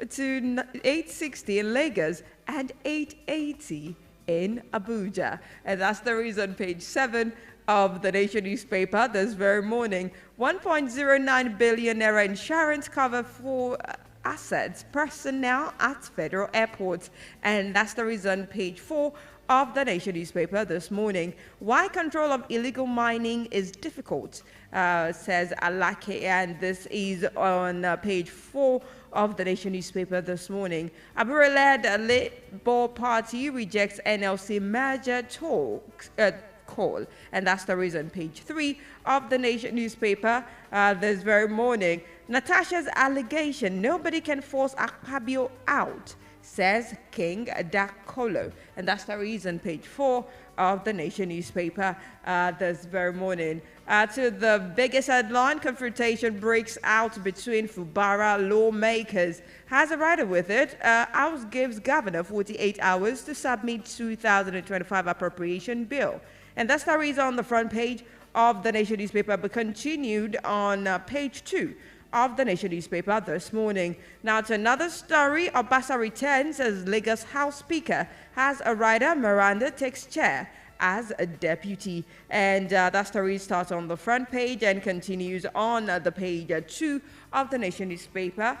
to 860 in Lagos and 880 in Abuja. And that's the reason, page 7 of the Nation newspaper this very morning. 1.09 billion naira insurance cover for assets, personnel at federal airports. And that's the reason, page 4 of the Nation newspaper this morning. Why control of illegal mining is difficult, says Alake, and this is on page 4 of the Nation newspaper this morning. Abure-led Labour Party rejects NLC merger talks. Call, and that's the reason, page 3 of the Nation newspaper this very morning. Natasha's allegation, nobody can force Akpabio out, says King Dakolo, and that's the reason, page 4 of the Nation newspaper this very morning. To the biggest headline, confrontation breaks out between Fubara lawmakers. Has a rider with it. House gives governor 48 hours to submit 2025 appropriation bill. And that story is on the front page of the Nation newspaper, but continued on page 2 of the Nation newspaper this morning. Now to another story, Obasa returns as Lagos House Speaker. Has a rider, Miranda takes chair as a deputy. And that story starts on the front page and continues on the page 2 of the Nation newspaper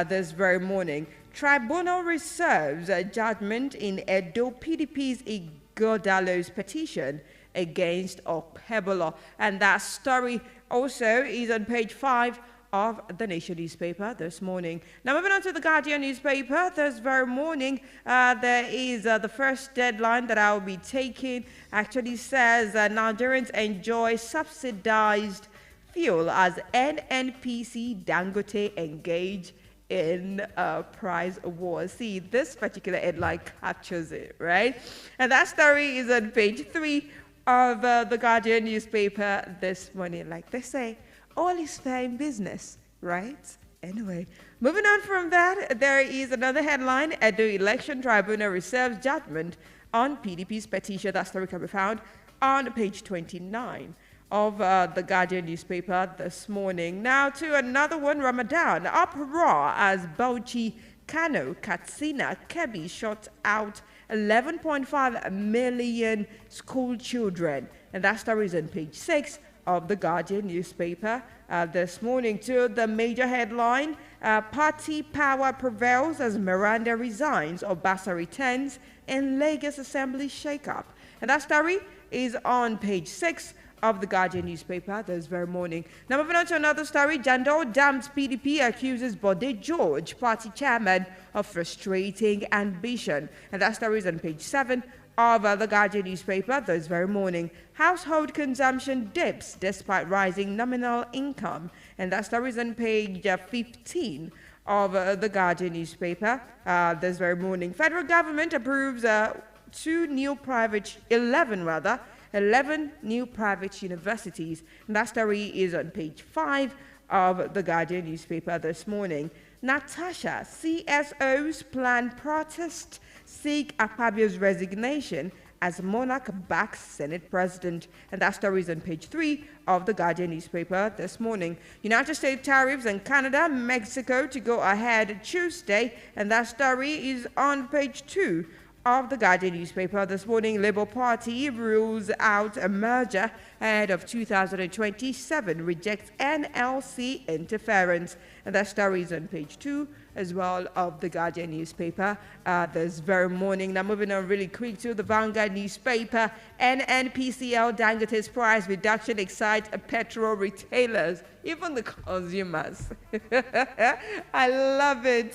this very morning. Tribunal reserves a judgment in Edo PDP's Igodalo's petition against Okpebolo. And that story also is on page 5 of the Nation newspaper this morning. Now moving on to the Guardian newspaper this very morning, there is the first deadline that I will be taking. Actually says Nigerians enjoy subsidized fuel as NNPC Dangote engage in price wars. See, this particular headline captures it, right? And that story is on page 3 of the Guardian newspaper this morning. Like they say, all is fair in business, right? Anyway, moving on from that, there is another headline. Edo Election Tribunal reserves judgment on PDP's petition. That story can be found on page 29 of the Guardian newspaper this morning. Now to another one, Ramadan. Uproar as Bauchi, Kano, Katsina, Kebbi shot out 11.5 million school children. And that story is on page 6 of the Guardian newspaper this morning. To the major headline, party power prevails as Miranda resigns, Obasa returns, and Lagos Assembly shakeup. And that story is on page 6 of the Guardian newspaper this very morning. Now moving on to another story, Jandor Dams PDP accuses Bode George, party chairman, of frustrating ambition. And that story is on page 7 of the Guardian newspaper this very morning. Household consumption dips despite rising nominal income. And that story is on page 15 of the Guardian newspaper this very morning. Federal government approves 11 new private universities. And that story is on page 5 of the Guardian newspaper this morning. Natasha, CSOs plan protest, seek Akpabio's resignation as monarch backs Senate president. And that story is on page 3 of the Guardian newspaper this morning. United States tariffs and Canada, Mexico to go ahead Tuesday. And that story is on page 2 of the Guardian newspaper this morning, Labour Party rules out a merger ahead of 2027, rejects NLC interference. And that story is on page 2 as well of the Guardian newspaper this very morning. Now moving on really quick to the Vanguard newspaper. NNPCL Dangote's price reduction excites petrol retailers, even the consumers. I love it.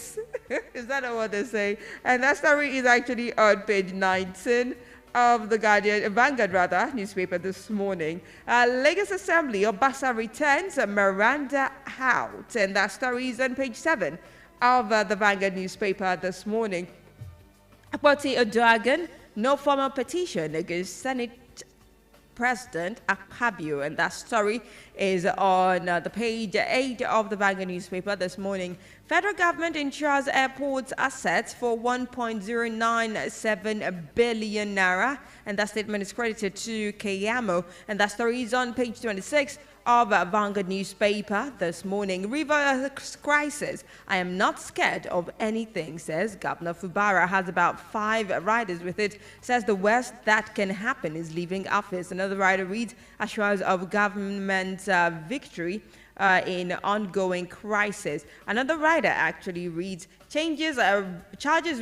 Is that not what they say? And that story is actually on page 19 of the Vanguard newspaper this morning. Lagos Assembly, Obasa returns Miranda out. And that story is on page 7 of the Vanguard newspaper this morning. Apoti Odoagan, no formal petition against Senate President Akpabio, and that story is on the page 8 of the Vanguard newspaper this morning. Federal government insures airports assets for 1.097 billion naira, and that statement is credited to Kayamo, and that story is on page 26 of Vanguard newspaper this morning. River crisis. I am not scared of anything, says Governor Fubara. Has about 5 riders with it. Says the worst that can happen is leaving office. Another rider reads assures of government victory in ongoing crisis. Another rider actually reads charges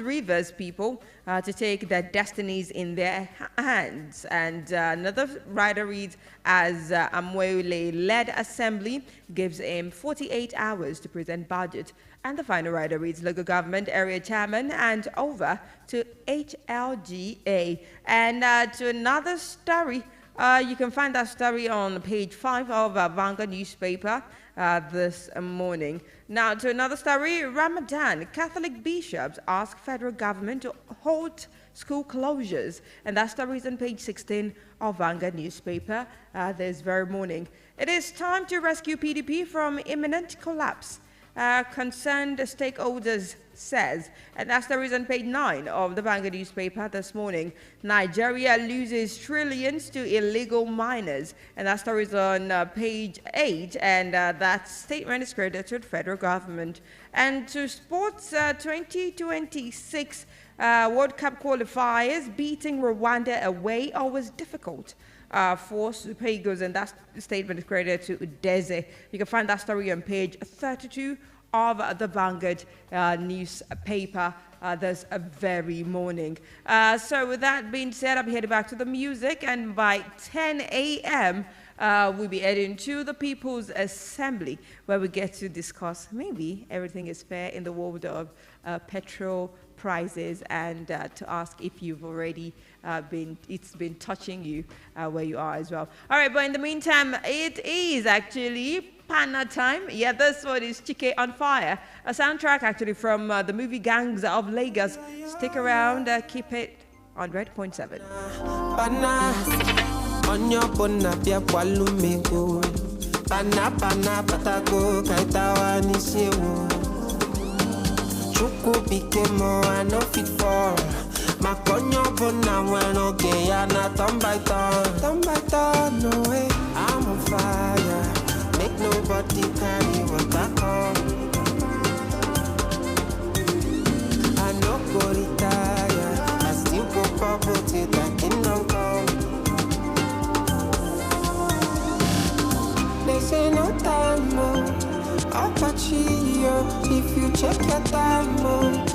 Rivers people to take their destinies in their hands. And another rider reads as Amwele-led assembly gives him 48 hours to present budget. And the final rider reads local government area chairman and over to HLGA. And to another story, you can find that story on page 5 of Vanguard newspaper this morning. Now to another story, Ramadan. Catholic bishops ask federal government to halt school closures. And that story is on page 16 of Vanguard newspaper this very morning. It is time to rescue PDP from imminent collapse. Concerned stakeholders says, and that's the reason page 9 of the Vanguard newspaper this morning. Nigeria loses trillions to illegal miners, and that story is on page 8, and that statement is credited to the federal government. And to sports, 2026 World Cup qualifiers, beating Rwanda away always difficult for Super Eagles, and that statement is credited to Udeze. You can find that story on page 32 of the Vanguard newspaper this very morning. So with that being said, I'm heading back to the music, and by 10 a.m. We'll be heading to the People's Assembly, where we get to discuss maybe everything is fair in the world of petrol prices, and to ask if you've already it's been touching you where you are as well. All right, but in the meantime, it is actually Pana time. Yeah, this one is Chike on Fire, a soundtrack actually from the movie Gangs of Lagos. Stick around, keep it on 100.7. Chuku bikemo I no fit for Makonyo bona when okay and I turn by turn, no way. I'm on fire, make nobody carry what I come. I no go retire, I still go bubble till the kingdom come. They say no time more, I'll catch you if you check your time more.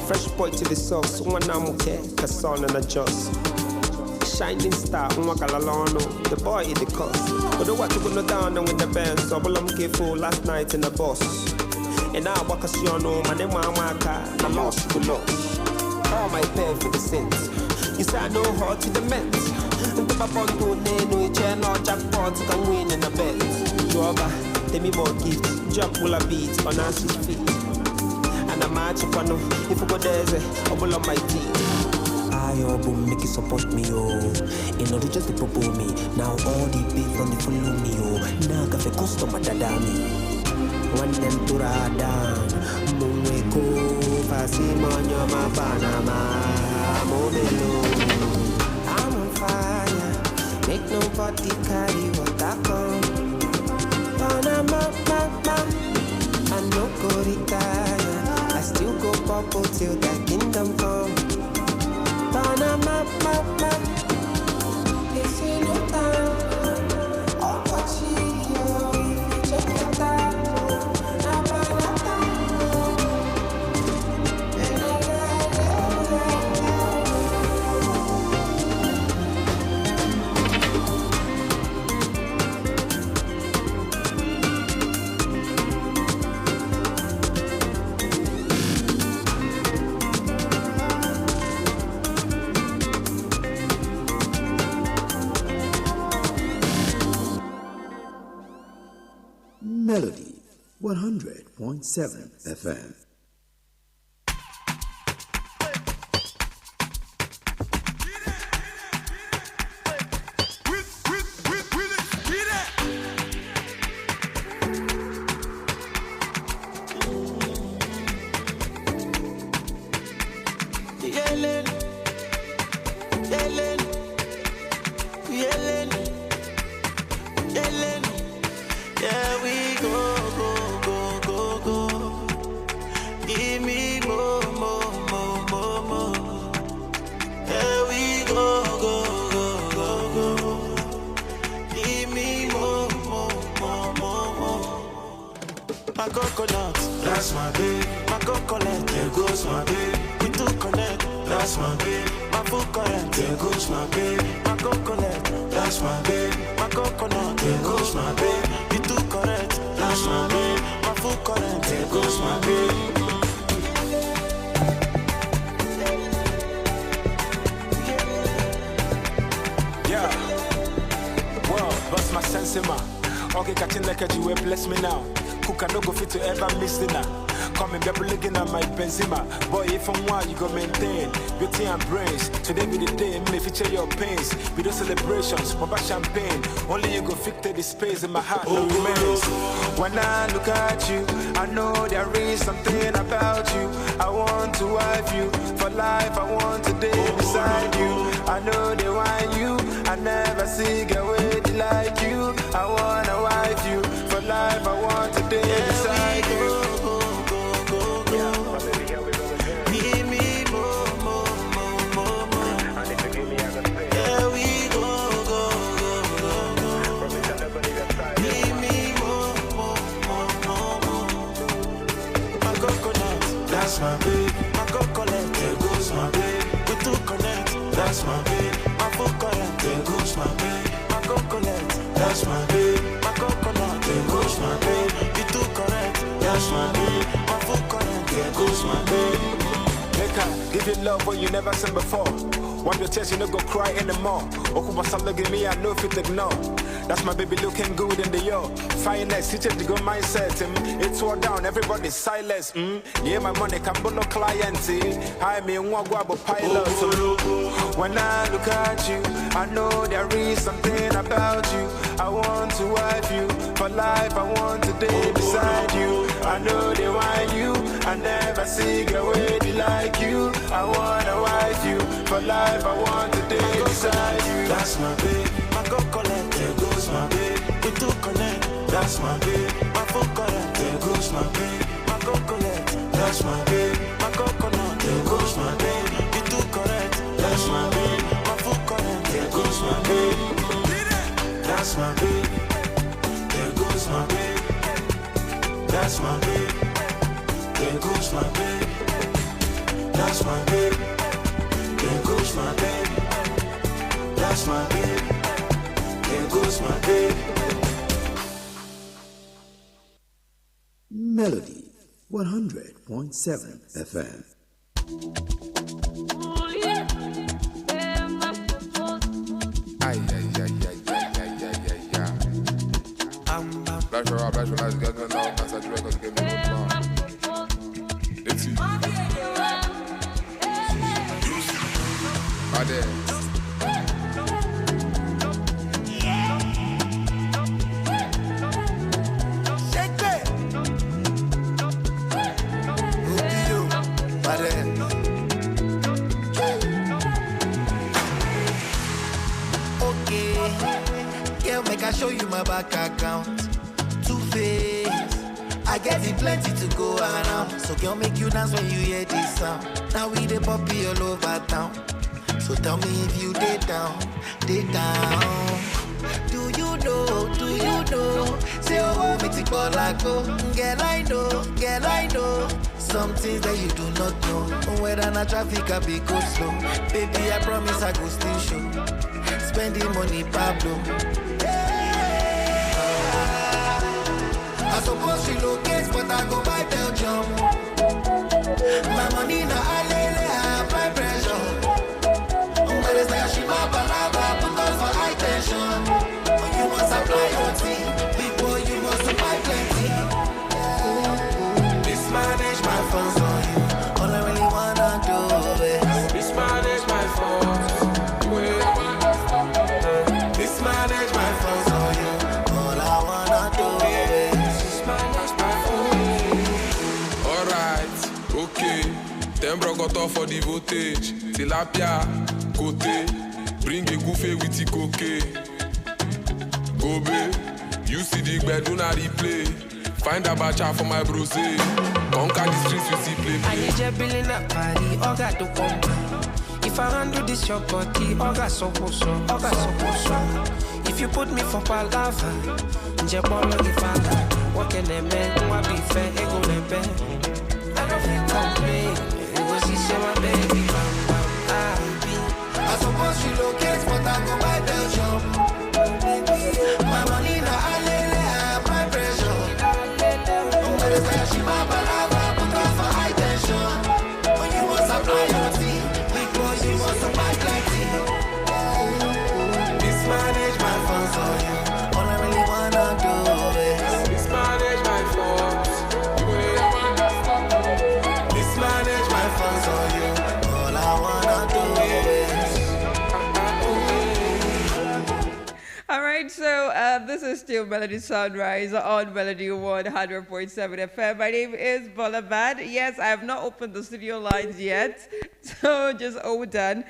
Fresh boy to the sauce, one amuke, Kasson and a Joss. Shining star, Mwakalalano, the boy in the cost. But the water go down and with the band, so I'm careful last night in the boss. And now Wakasiono, my name Waka, I lost the loss. All my pay for the sins. You say I know how to the Mets. And the Babonto, no channel, jackpot, can win in a bet. Joba, tell me more gifts, jump will a beat on Nancy's feet. And I'm marching for no, if you go there, I will on my team. I boom, make you support me, in order just to propose me. Now all the people on the follow me, now got a customer dadami. One them to Radan, Mumeko, Fasimonya, Panama, Mobilo. I'm on fire, make nobody carry what I come. Panama, I no go retire. I still go bubble till that kingdom come. Panama, this ain't no time. I'll watch you, check it out. Melody 100.7 FM. That's my babe. My coconut, there goes my babe. We do connect. That's my babe. My full current, there goes my babe. My coconut, that's my babe. My coconut, there goes my babe. We do correct. That's my babe. My full current, there goes my babe. Yeah. Well, bust my sense in my. Okay, catching like a Jew, bless me now. Cook and no go fit to ever miss dinner. Come and be looking at my Benzema. Boy, if I'm wild, you go maintain beauty and brains. Today be the day, may feature your pains. With those celebrations, pop champagne. Only you go fit the space in my heart, no remains. When I look at you, I know there is something about you. I want to wife you for life. I want to day beside you. I know they want you. I never see a way like you. I wanna wife you for life. I want to day beside you. That's my babe. My coconut, there goes my babe. We do connect. That's my babe. My full current, there goes my babe. My coconut, that's my babe. My coconut, there goes my babe. We do correct. That's my babe. My full current, there goes my babe. Make her give you love what you never seen before. Wipe your tears, you no go cry anymore. Okuba look at me, I know if it ignore. That's my baby looking good in the yo. Finest, he changed the good mindset. It's all down, everybody's silence. Yeah, my money can be no client. I mean, one guabo pilot. When I look at you, I know there is something about you. I want to wife you for life. I want to day beside you. I know they want you. I never see a way like you. I wanna wife you for life. I want to day beside you. That's my babe. My coconut, there goes my babe. We do connect. That's my babe. My full current, there goes my babe. My coconut, that's my babe. My coconut, there goes my babe. We do correct. That's my babe. My full current, there goes my babe. That's my babe. There goes my babe. That's my babe. There goes my babe. That's my babe. There goes my babe. That's my babe. There goes my babe. Melody 100.7 FM. Let's get the love, that's a drug, let's give me a song. It's you. Right there. Okay. I show you my back account. Two-Face, I get it plenty to go around. So girl, make you dance when you hear this sound. Now we the puppy all over town. So tell me if you did down, did down. Do you know? Say oh, me take all I go. Girl I know. Some things that you do not know. Whether na traffic I be go slow. Baby, I promise I go still show. Spending money, Pablo. I suppose she locates, but I go buy Belgium. My money na alele, I apply pressure. But it's like she my balaba, put us for high tension. You must apply your tea, big boy, you must apply plenty. Mismanage my funds on you, all I really wanna do is mismanage my funds. Mismanage my funds on you, all I wanna do is mismanage my funds. Alright, okay. Them bro got off for the voltage. Tilapia, côté. Bring a goofy with the cocaine. Go babe, you see the bed, do not replay. Find a bacha for my brose. Conquer the streets with the play. I need your billing up party, all got to come. If I handle this your body, all got so. If you put me for palava, nje bolo di fanga. What can a man, what be fair, ego nebe. I don't feel complain, you go see say my baby, I suppose she locates, but I go buy Belgium. My money na alele, I apply pressure. But it's like she my balaba, put us for high tension. When you must apply your tea, big boy, you must apply plenty. Mismanage my funds on you, all I really wanna do is mismanage my funds. Mismanage my funds on you, all I wanna do is. All right, so this is still Melody Sunrise on Melody 100.7 FM. My name is Bolabad. Yes, I have not opened the studio lines yet, so just hold on.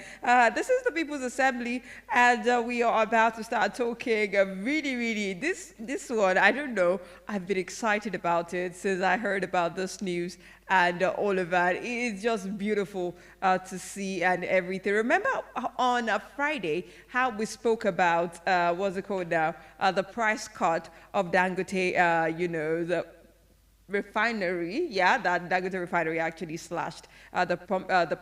This is the People's Assembly, and we are about to start talking. Really, this one, I don't know. I've been excited about it since I heard about this news and all of that. It's just beautiful to see and everything. Remember on Friday how we spoke about, what's it called now? The price cut of Dangote, the refinery, that Dangote refinery actually slashed the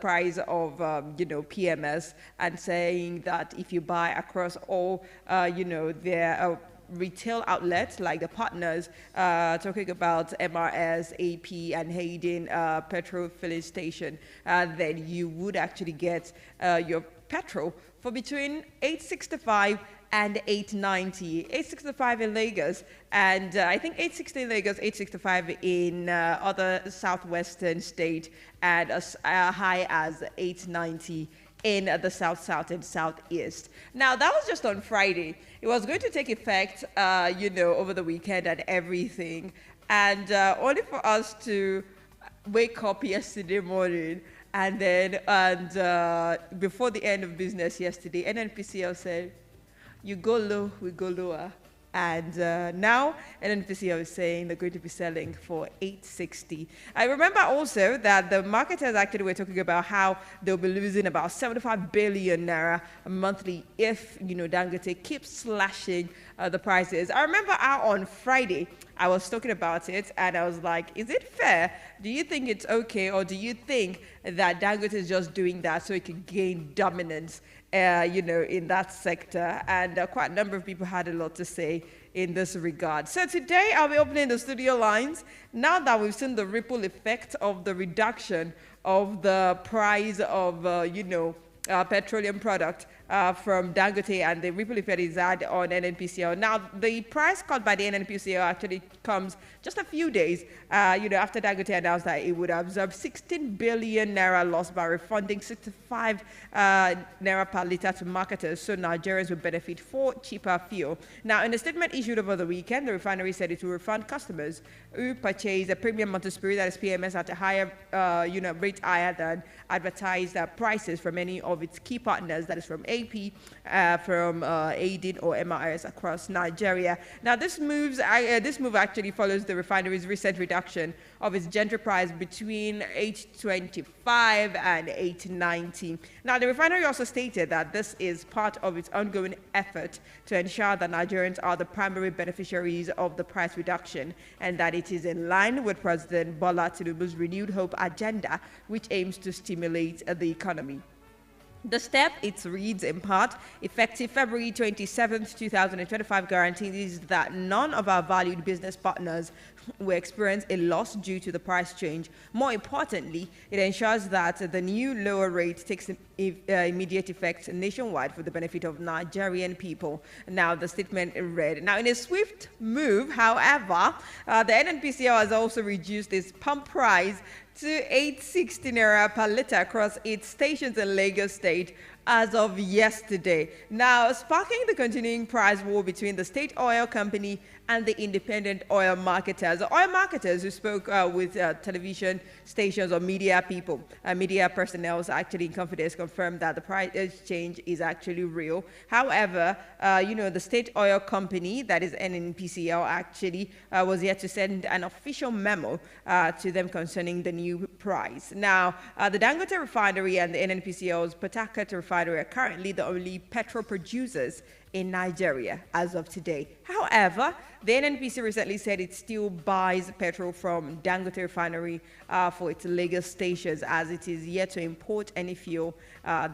price of, PMS, and saying that if you buy across all, their retail outlets, like the partners, talking about MRS, AP, and Hayden petrol filling station, then you would actually get your petrol for between $8.65 and $8.90. $8.65 in Lagos, and I think $8.60 in Lagos, $8.65 in other southwestern state, and as high as $8.90 in the south and southeast. Now, that was just on Friday. It was going to take effect, over the weekend and everything, and only for us to wake up yesterday morning, and then before the end of business yesterday, NNPCL said, you go low, we go lower. And now NNPCL is saying they're going to be selling for $8.60. I remember also that the marketers actually were talking about how they'll be losing about 75 billion naira monthly if Dangote keeps slashing the prices. I remember on Friday I was talking about it, and I was like, is it fair? Do you think it's okay, or do you think that Dangote is just doing that so it can gain dominance in that sector? And quite a number of people had a lot to say in this regard. So today I'll be opening the studio lines now that we've seen the ripple effect of the reduction of the price of, petroleum product from Dangote, and the ripple effect is had on NNPCL. Now, the price cut by the NNPCL actually comes just a few days, after Dangote announced that it would absorb 16 billion naira loss by refunding 65 naira per liter to marketers, so Nigerians will benefit for cheaper fuel. Now, in a statement issued over the weekend, the refinery said it will refund customers who purchase a premium motor spirit, that is PMS, at a higher, rate higher than advertised prices from any of its key partners, that is from AP from aiding or MRS across Nigeria. Now, this move actually follows the refinery's recent reduction of its gentry price between 8.25 and 8.90. Now, the refinery also stated that this is part of its ongoing effort to ensure that Nigerians are the primary beneficiaries of the price reduction and that it is in line with President Bola-Tinubu's renewed hope agenda, which aims to stimulate the economy. The step, it reads in part, effective February 27th, 2025, guarantees that none of our valued business partners will experience a loss due to the price change. More importantly, it ensures that the new lower rate takes immediate effect nationwide for the benefit of Nigerian people. Now, the statement read. Now, in a swift move, however, the NNPCL has also reduced its pump price to 860 naira per litre across its stations in Lagos State as of yesterday. Now, sparking the continuing price war between the state oil company and the independent oil marketers. The oil marketers who spoke with television stations or media people, media personnel actually in confidence confirmed that the price change is actually real. However, the state oil company, that is NNPCL, actually was yet to send an official memo to them concerning the new price. Now, the Dangote refinery and the NNPCL's Port Harcourt refinery are currently the only petrol producers in Nigeria as of today. However, the NNPC recently said it still buys petrol from Dangote refinery for its Lagos stations, as it is yet to import any fuel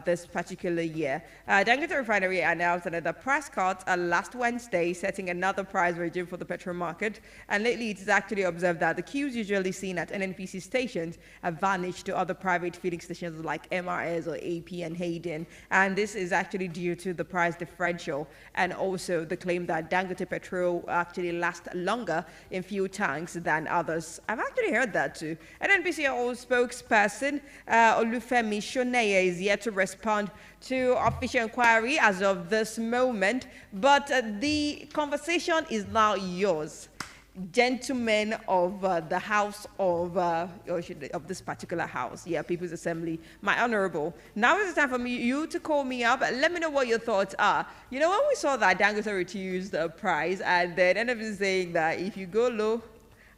this particular year. Dangote refinery announced another price cut last Wednesday, setting another price regime for the petrol market. And lately, it is actually observed that the queues usually seen at NNPC stations have vanished to other private filling stations like MRS or AP and Hayden. And this is actually due to the price differential and also the claim that Dangote petrol actually lasts longer in fuel tanks than others. I've actually heard that too. NNPCL spokesperson Olufemi Shoneye is yet to respond to official inquiry as of this moment, but the conversation is now yours. Gentlemen of the house of this particular house, People's Assembly, my honorable. Now is the time for you to call me up. Let me know what your thoughts are. You know, when we saw that Dangote reduced the price, and then end up saying that if you go low,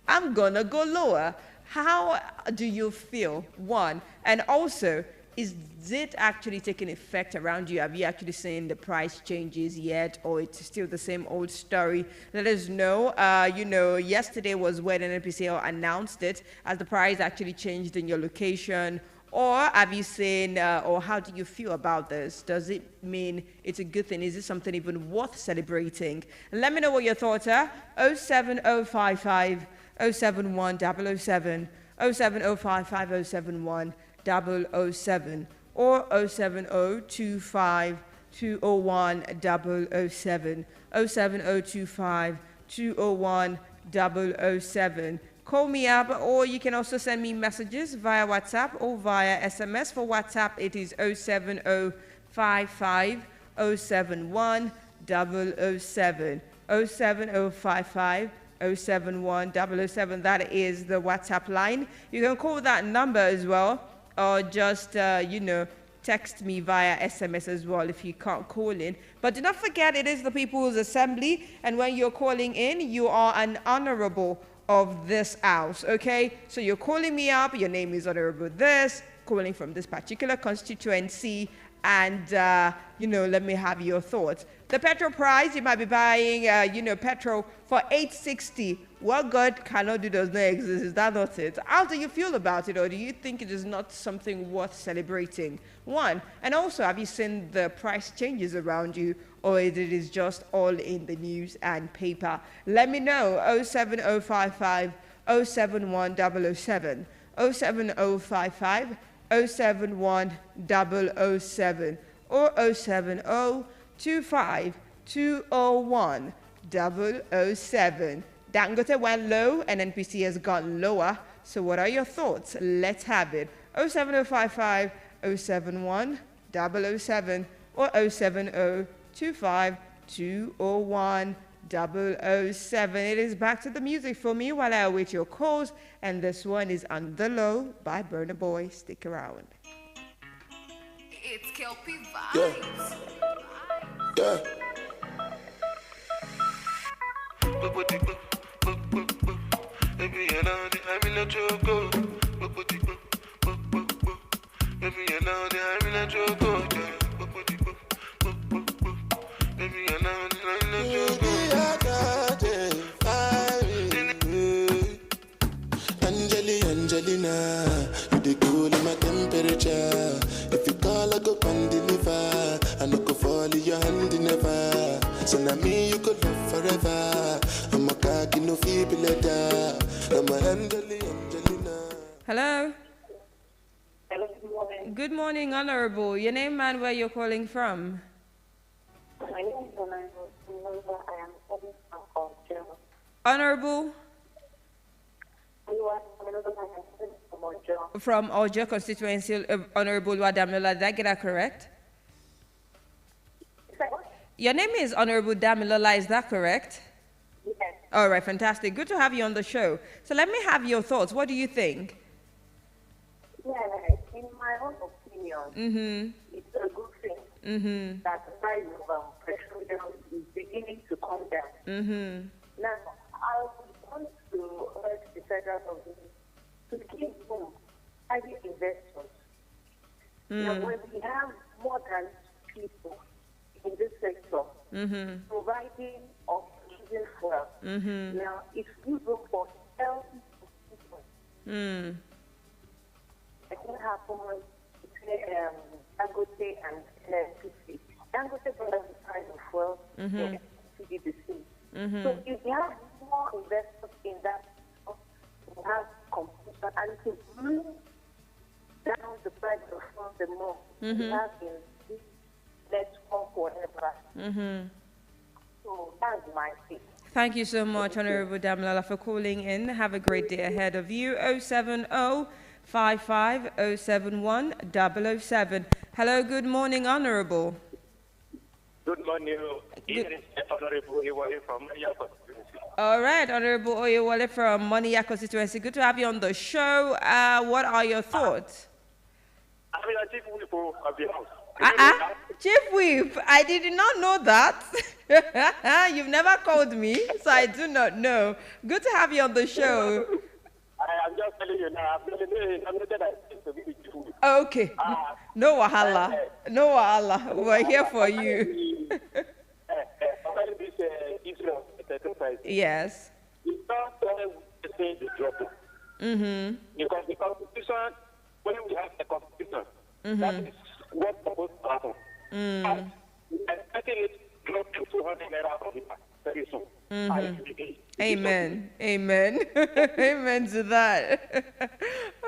I'm gonna go lower. How do you feel? One, and also, is it actually taking effect around you? Have you actually seen the price changes yet, or it's still the same old story? Let us know. Yesterday was when NNPCL announced it, as the price actually changed in your location. Or have you seen, or how do you feel about this? Does it mean it's a good thing? Is it something even worth celebrating? Let me know what your thoughts are. 07055 071 007, 07055 071 007, or 07025 201 007, 07025 201 007. Call me up, or you can also send me messages via WhatsApp or via SMS. For WhatsApp, it is 07055 071 007, 07055 071 007. That is the WhatsApp line. You can call that number as well, or just, text me via SMS as well if you can't call in. But do not forget, it is the People's Assembly, and when you're calling in, you are an honorable of this house, okay? So you're calling me up, your name is Honorable this, calling from this particular constituency, and, let me have your thoughts. The petrol price, you might be buying, petrol for 860. What God cannot do does not exist. Is that not it? How do you feel about it, or do you think it is not something worth celebrating? One, and also, have you seen the price changes around you, or it is just all in the news and paper? Let me know. 07055 071 007, 07055 071 007, or 07025 201 007. Dangote went low and NPC has gone lower. So what are your thoughts? Let's have it. 07055 071 007, or 07025 201 007. It is back to the music for me while I await your calls, and this one is On the Low by Burna Boy. Stick around. It's Kelpie Yeah. Vibes. Yeah. Baby, you know that I'm in a choco. Baby, you know that I'm in a choco. Baby, you know that I'm in a choco. Angelina, you the cool in my temperature. If you call, I go come deliver. I no go fall in your hand never. So now me you could love forever. I'm a cocky no feeble letter. I'm a Angelina. Hello. Hello, good morning. Good morning, Honorable. Your name and where you're calling from? My name is Honorable. I am calling from Ojo. Honorable from Ojo constituency, Honorable Damilola. Did I get that correct? Your name is Honorable Damilola, is that correct? Yes. All right, fantastic. Good to have you on the show. So let me have your thoughts. What do you think? Yeah, in my own opinion, it's a good thing that the price of petroleum is beginning to come down. Now, I would want to urge the federal government to give home private investors. Now, when we have more than people in this sector providing or producing fuel, now it's good for healthy people. What happened between Dangote and NNPC? Dangote brought down the price of fuel, NNPC did the same. So if we have more investors in that, we have competition, and to bring down the price of fuel the more we have in this network forever. So that's my thing. Thank you so much, Honorable Damilola, for calling in. Have a great day ahead of you. 070-55-071-007. Hello, good morning, Honorable. Good morning. Honorable Iwale from Mania constituency. All right, Honorable Oyewale from Mania constituency. Good to have you on the show. What are your thoughts? I'm a chief whip of the house. Chief Whip, I did not know that. You've never called me, so I do not know. Good to have you on the show. I'm just telling you now. I'm not that I to be the chief whip. Okay. No wahala. No wahala. We're here for you. Yes. It's not the same the drop. Because the competition, when we have a competition, that is what's supposed to happen. And expecting it drop to 200 naira for the very soon. Amen. Amen. Amen to that.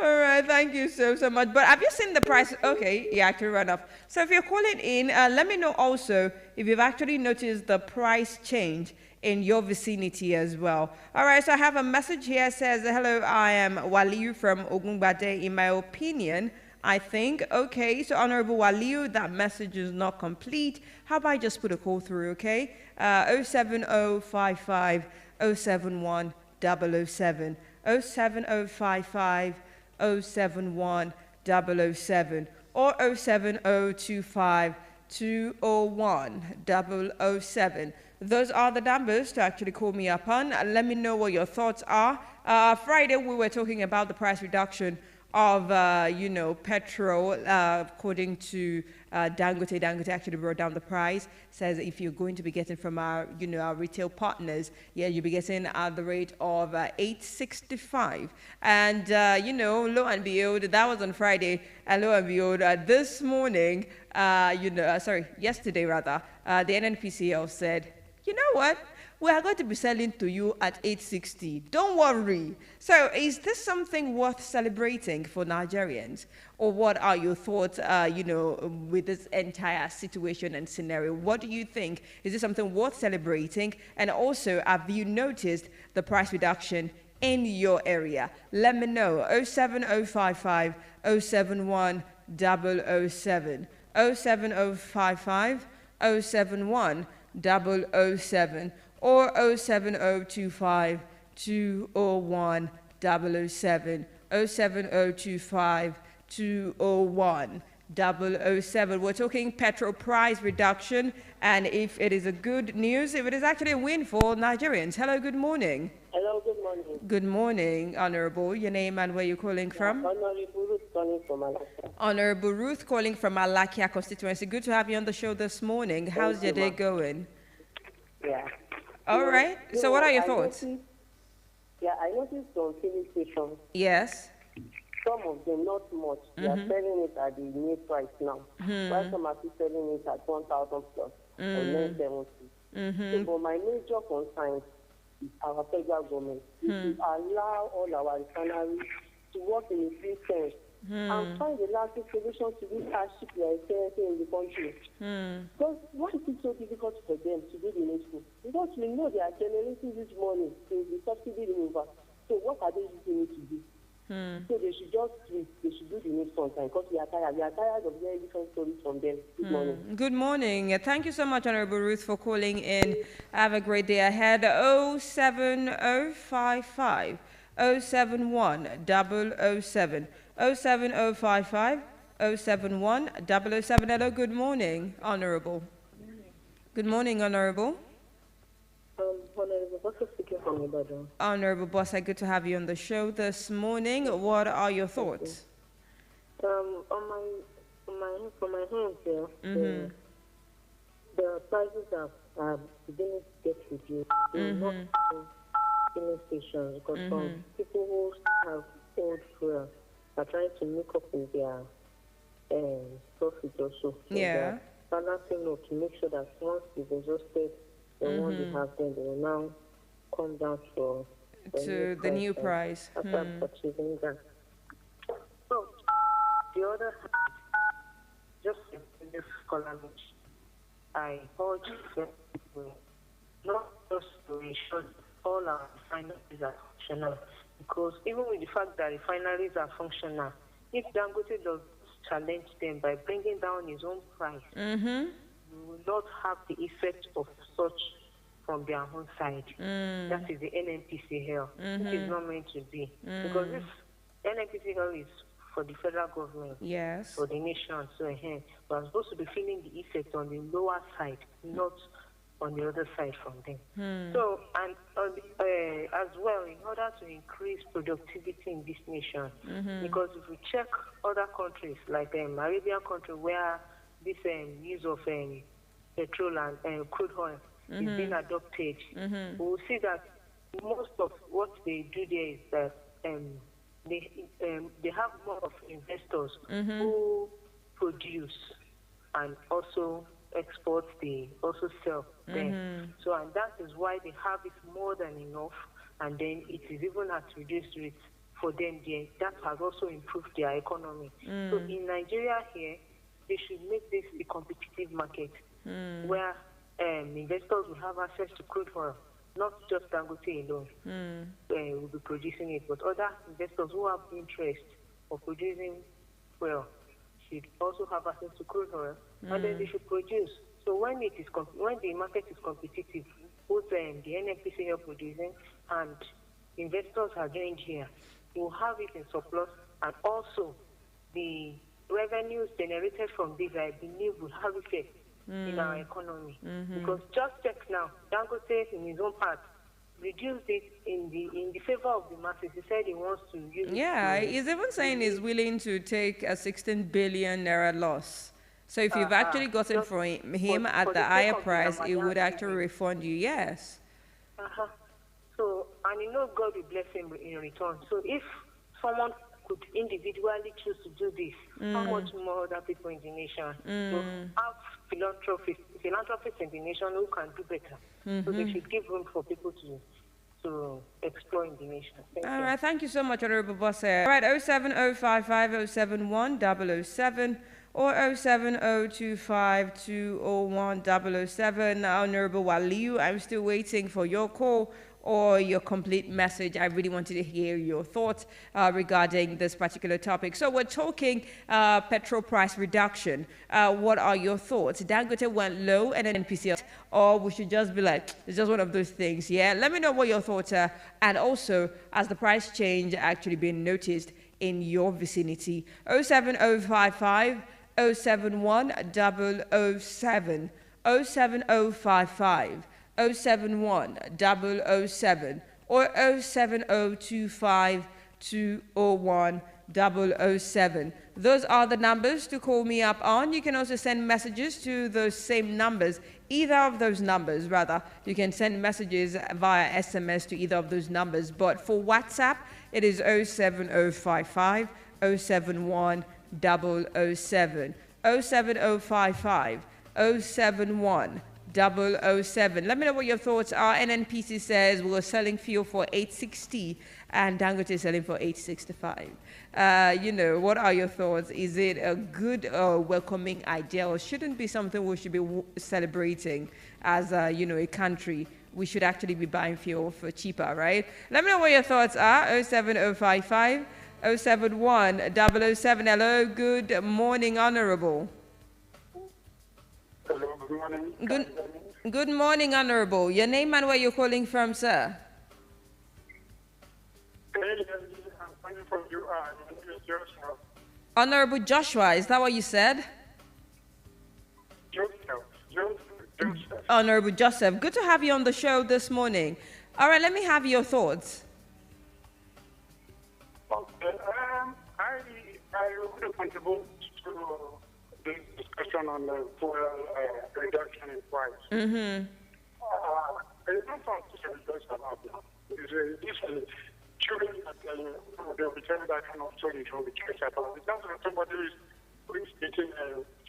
All right. Thank you so much. But have you seen the price? Okay. Yeah, actually run off. So if you're calling in, let me know also if you've actually noticed the price change in your vicinity as well. All right. So I have a message here. Says, hello, I am Waliu from Ogungbade. In my opinion, I think, okay, so Honorable Waliu, that message is not complete. How about I just put a call through, okay? 07055 071 007, 07055 071 007, or 07025 201 007. Those are the numbers to actually call me up on. Let me know what your thoughts are. Friday, we were talking about the price reduction of, petrol, according to Dangote. Dangote actually brought down the price, says if you're going to be getting from our, our retail partners, yeah, you'll be getting at the rate of 8.65. And, lo and behold, that was on Friday, and lo and behold, this morning, yesterday rather, the NNPCL said, you know what? We are going to be selling to you at 8.60. Don't worry. So is this something worth celebrating for Nigerians? Or what are your thoughts, with this entire situation and scenario? What do you think? Is this something worth celebrating? And also, have you noticed the price reduction in your area? Let me know. 07055 071 007. 07055 071 007. Or 07025 201 007, 07025 201 007. We're talking petrol price reduction, and if it is a good news, if it is actually a win for Nigerians. Hello, good morning. Hello, good morning. Good morning, Honorable. Your name and where you're calling from? Honorable Ruth calling from Alakia. Honorable Ruth calling from Alakia constituency. Good to have you on the show this morning. How's your day going? Yeah. All right. So what are your thoughts? I noticed on filling stations. Yes. Some of them, not much. They are selling it at the new price now. While some are still selling it at 1,000 plus or 970. So, but my major concern is our federal government. We should allow all our refineries to work in a free sense and find a lasting solution to this hardship we are experiencing in the country. Because why is it so difficult for them to do the needful? Because we know they are generating this money to the subsidy removal. So what are they using it to do? So they should just they should do the needful on time because we are tired. We are tired of hearing different stories from them. Good morning. Good morning. Thank you so much, Honorable Ruth, for calling in. Have a great day ahead. 07055 071 007 07055 071 007. Hello, good morning, Honorable. Good morning, Honorable. Honorable Bossa speaking from Ibadan. Honorable Bossa, good to have you on the show this morning. What are your thoughts? On my hands here, the prices are beginning to get reduced. Not filling stations because some people who have old fuel are trying to make up with their profit also. So Yeah. balancing out to make sure that once they've exhausted the one they have, then they will now come down to the new price. After purchasing that. So, the other hand, just in this column, I urge people not just to ensure all our refineries are functional, because even with the fact that refineries are functional, if Dangote does challenge them by bringing down his own price, we will not have the effect of such from their own side. That is the NNPC here, which is not meant to be. Because this NNPC here is for the federal government, yes, for the nation. So we are supposed to be feeling the effect on the lower side, not on the other side from them. So, and as well, in order to increase productivity in this nation, because if we check other countries, like Arabian country, where this use of petrol and crude oil is being adopted, we will see that most of what they do there is that they have more of investors who produce and also export, they also sell them. So, and that is why they have it more than enough, and then it is even at reduced rates for them there. That has also improved their economy. So in Nigeria here, they should make this a competitive market where investors will have access to crude oil, not just Dangote alone will be producing it, but other investors who have interest of producing oil should also have access to crude oil, and then they should produce. So when when the market is competitive, both the NNPC are producing and investors are joined here, you will have it in surplus, and also the revenues generated from this, I believe, will have effect in our economy. Because just check now, Dangote in his own part reduced it in the favor of the masses. He said he wants to use it. Yeah, he's even saying he's willing to take a 16 billion naira loss. So if you've actually gotten from him at the higher price, it would actually refund you. Yes. So, and you know God will bless him in return. So if someone could individually choose to do this, how much more other people in the nation? So have philanthropists in the nation who can do better. So they should give room for people to explore in the nation. All right, thank you so much, Honorable Bosse. All right, 07055 071 007 or 07025 201 007. Honorable Waliu, I'm still waiting for your call or your complete message. I really wanted to hear your thoughts regarding this particular topic. So we're talking petrol price reduction. What are your thoughts? Dangote went low and then NPC, or we should just be like, it's just one of those things. Yeah, let me know what your thoughts are. And also, has the price change actually been noticed in your vicinity? 07055 071 007, 07055, 071 007, or 07025 201 007. Those are the numbers to call me up on. You can also send messages to those same numbers, either of those numbers rather. You can send messages via SMS to either of those numbers. But for WhatsApp, it is 07055 071 007, 07055 071 007. Let me know what your thoughts are. NNPC says we're selling fuel for 860 and Dangote is selling for 865. What are your thoughts? Is it a good welcoming idea, or shouldn't be something we should be celebrating as a country? We should actually be buying fuel for cheaper, right? Let me know what your thoughts are. 07055 071 007. Hello, good morning, Honorable. Hello, good morning. Good morning, Honorable. Your name and where you're calling from, sir? I'm calling from you. Joshua. Honorable Joshua, is that what you said? Joseph. Honorable Joseph, good to have you on the show this morning. All right, let me have your thoughts. Okay, I would contribute to this discussion on the fuel reduction in price. Mm-hmm. It's not something to discuss about now. It's children that they'll be telling that kind of story from the church about it. That's when somebody who is eating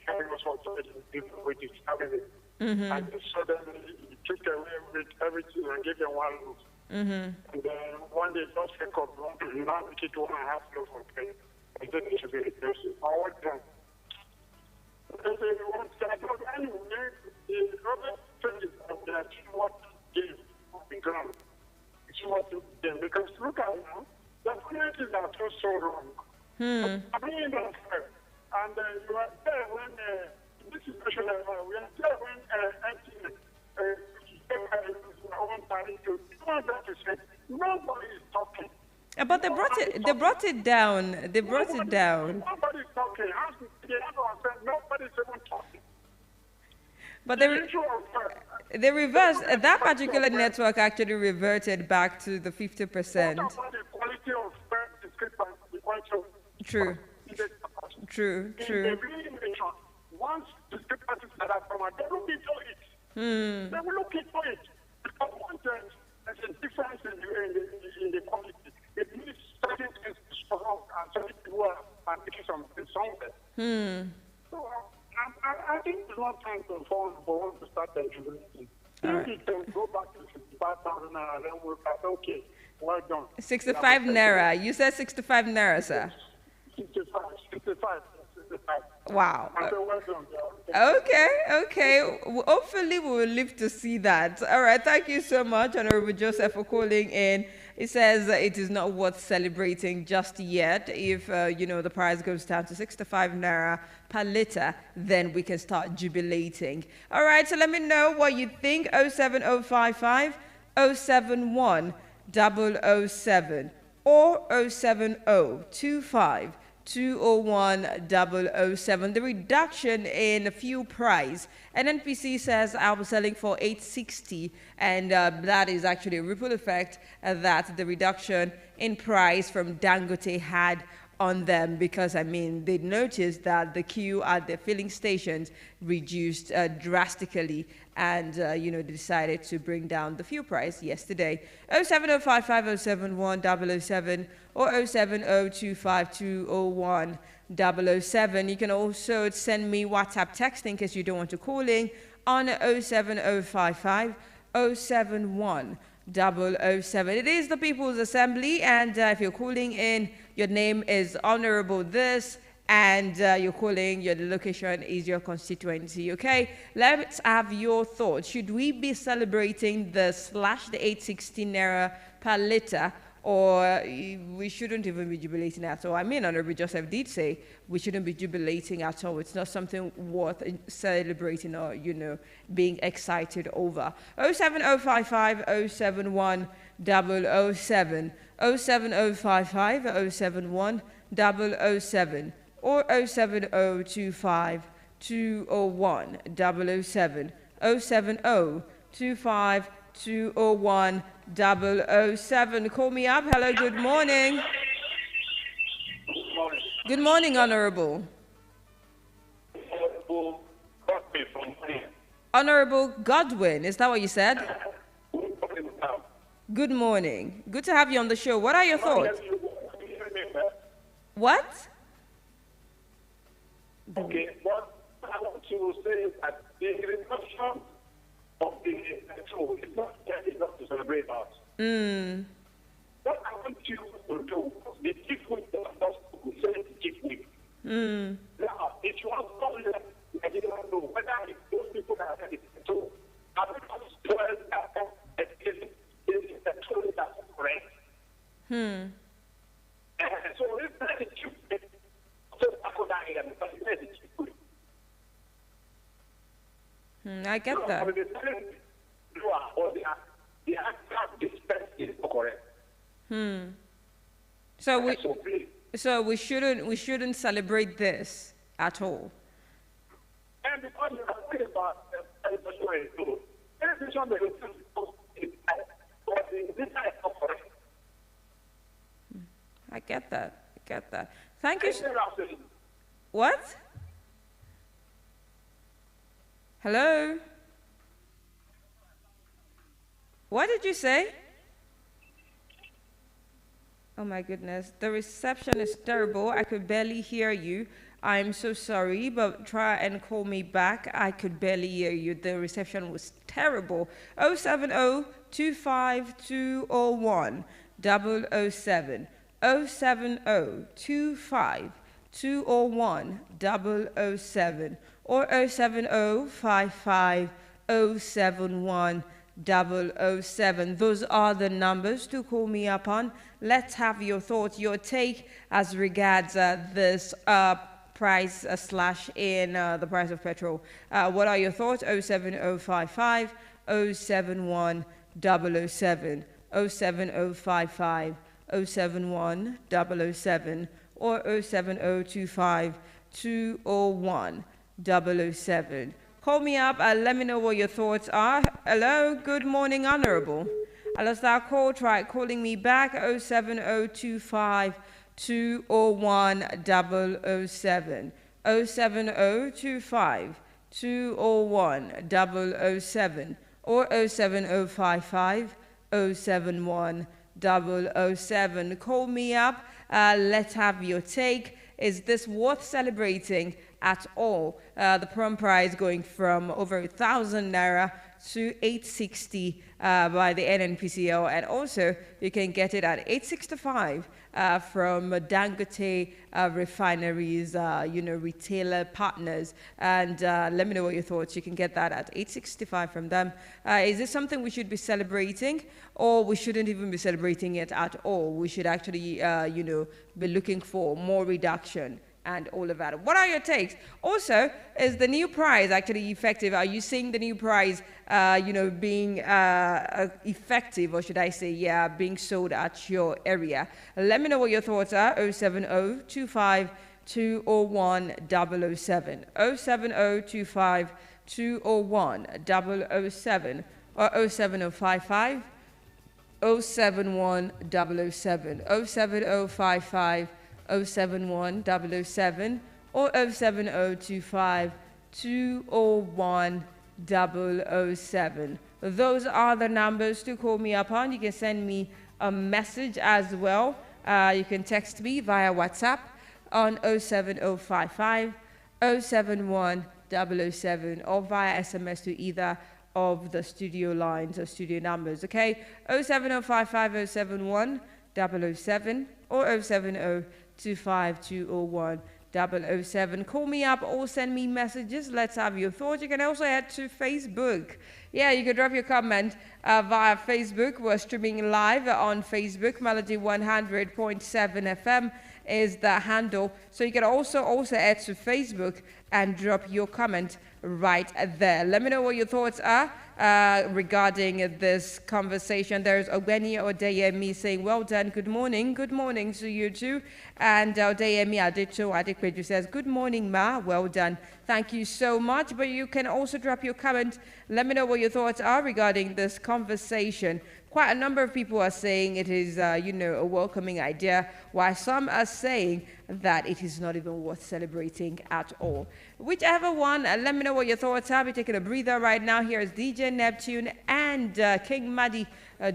carrying us outside with his family. Mm-hmm. And suddenly he took away with everything and gave them one loaf. Mm-hmm. And then one day just wake up, now make it 1.5 loaf of bread. And then it should be reduced. I want them. Because they want to say, anyway, the other thing is that they are seeing what gave on the ground. See what to them. Because look at now, the communities are so wrong. I mean, unfair. And you are there when this situation, we are there when nobody is talking. But they brought it down. They brought it down. Nobody is talking. Nobody's even talking. But they reversed, that particular network actually reverted back to the 50%. What about the quality of the quality of True. True. Once the discrepancies that are from they look into it. They will look into it. Because once there's a difference in the quality, it means certain things is strong and certain people are making something somewhere. So I think it's not time for one to start jubilating. If it can go back to 65,000 naira, then we'll start, okay, well done. 65 naira. You said 65 naira, sir. 65. Wow. Well done. Okay. Hopefully we will live to see that. All right. Thank you so much, Honorable Joseph, for calling in. He says it is not worth celebrating just yet. If, the price goes down to 65 naira per liter, then we can start jubilating. All right. So let me know what you think. 07055 071 007 or 07025 201 007. The reduction in fuel price. NNPC says I was selling for 860, and that is actually a ripple effect that the reduction in price from Dangote had on them, because they noticed that the queue at the filling stations reduced drastically, and they decided to bring down the fuel price yesterday. 07055 071 007 or 07025 201 007. You can also send me WhatsApp text in case you don't want to call in on 07055 071 007. It is the People's Assembly, and if you're calling in, your name is Honorable This, and you're calling, your location is your constituency. Okay, let's have your thoughts. Should we be celebrating the 860 naira per liter, or we shouldn't even be jubilating at all? Honorable Joseph did say we shouldn't be jubilating at all. It's not something worth celebrating or, being excited over. 07055 071 007, 07055 071 007, or 07025 201 007 07025 201 007. Call me up. Hello, good morning. Good morning, Honorable. Honorable Godwin, is that what you said? Good morning. Good to have you on the show. What are your thoughts? What? Okay, what I want to say is that the reduction of the petrol is not enough to celebrate us. What I want you to do, the chief whip that us to say the chief whip. Now, if you want to let Nigeria know whether those people that are the petrol are because 12 that is petrol that's correct. So if that's the chief whip, so I could die because it's the chief whip. I get that. So we shouldn't celebrate this at all. And because you're talking about I get that. Thank you. What? Hello? What did you say? Oh my goodness, the reception is terrible. I could barely hear you. I'm so sorry, but try and call me back. I could barely hear you. The reception was terrible. 070-25201 007 070-25201 007 or 070-55 071 007. Those are the numbers to call me up on. Let's have your thoughts, your take as regards this price slash in the price of petrol. What are your thoughts? 07055 071 007 07055 071 007 or 07025 201 007. Call me up and let me know what your thoughts are. Hello, good morning, Honorable. I'll start call. Try calling me back. 07025 201 007 07025 201 007 or 07055 071 007. Call me up. Let's have your take. Is this worth celebrating at all? The prom price going from over 1,000 naira to 860 by the NNPCL, and also you can get it at 865 from Dangote refineries, retailer partners. And let me know what your thoughts. You can get that at 865 from them. Is this something we should be celebrating, or we shouldn't even be celebrating it at all? We should actually, be looking for more reduction and all of that. What are your takes? Also, is the new price actually effective? Are you seeing the new price, being effective, or should I say, being sold at your area? Let me know what your thoughts are. 07025 201 007 07025 201 007 or 07055 071 007 07055 071 007 or 07025 201 007. Those are the numbers to call me up on. You can send me a message as well. You can text me via WhatsApp on 07055 071 007 or via SMS to either of the studio lines or studio numbers. Okay, 07055 071 007 or 070 25201 007. Call me up or send me messages. Let's have your thoughts. You can also head to Facebook. Yeah, you can drop your comment via Facebook. We're streaming live on Facebook. Melody 100.7 FM is the handle. So you can also head to Facebook and drop your comment right there. Let me know what your thoughts are regarding this conversation. There's Ogweni Odeyemi saying, well done, good morning to you too. And Odeyemi Adekweju says, good morning, Ma, well done. Thank you so much. But you can also drop your comment. Let me know what your thoughts are regarding this conversation. Quite a number of people are saying it is, a welcoming idea, while some are saying that it is not even worth celebrating at all. Whichever one, let me know what your thoughts are. We're taking a breather right now. Here is DJ Neptune and King Maddie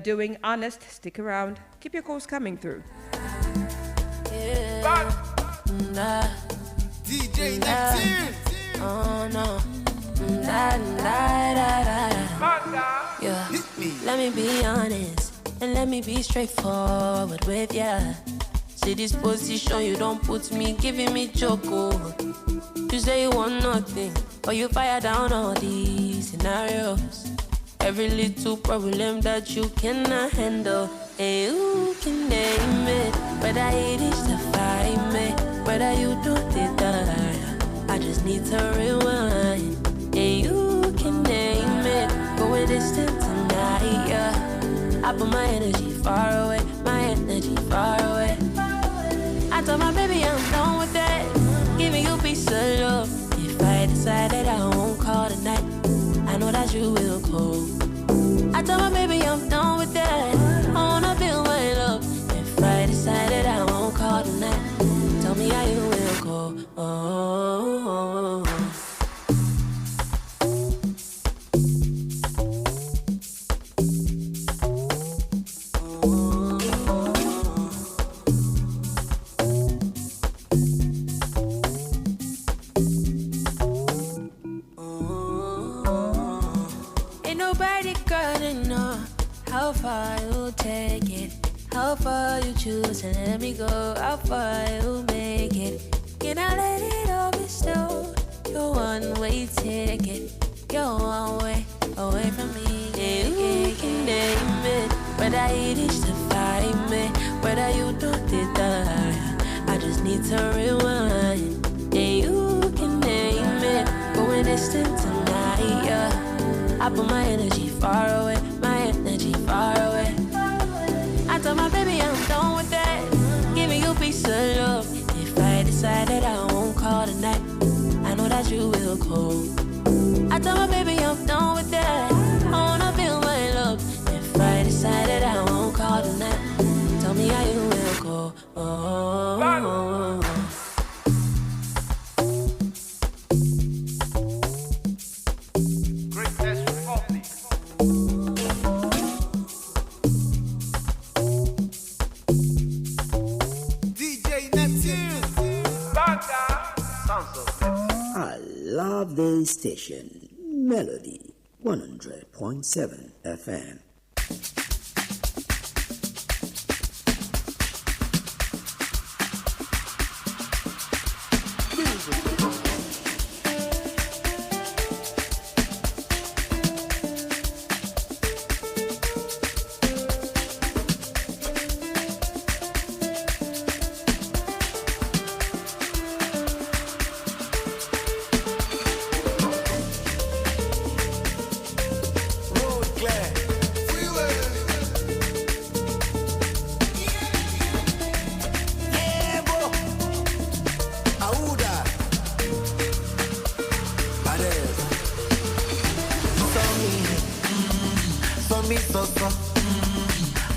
doing Honest. Stick around. Keep your calls coming through. DJ Neptune. Oh no. Yeah. Let me be honest and let me be straightforward with ya. See this position, you don't put me, giving me choco. You say you want nothing, but you fire down all these scenarios. Every little problem that you cannot handle. Hey, who can name it? Whether it is to fight me, whether you do it that I just need to rewind. Hey, you can name it. Going distant tonight, yeah. I put my energy far away, my energy far away. I told my baby I'm done with that, giving you peace of love. If I decide that I won't call tonight, I know that you will call. I told my baby I'm done with that, I wanna feel my love. If I decide that I won't call tonight, tell me how you will go. Oh. How far you take it, how far you choose to let me go, how far you make it. Can I let it all be slow? Your one-way ticket, your one way away from me. Yeah, you can name it, whether it is to fight me, whether you do it that I just need to rewind. Yeah, you can name it, going distant tonight, yeah. I put my energy far away, my energy far away. I told my baby I'm done with that, giving you peace of love. If I decide that I won't call tonight, I know that you will call. I told my baby I'm done with that, I wanna feel my love. If I decide that I won't call tonight, tell me how you will go. Oh. Love this station, Melody 100.7 FM.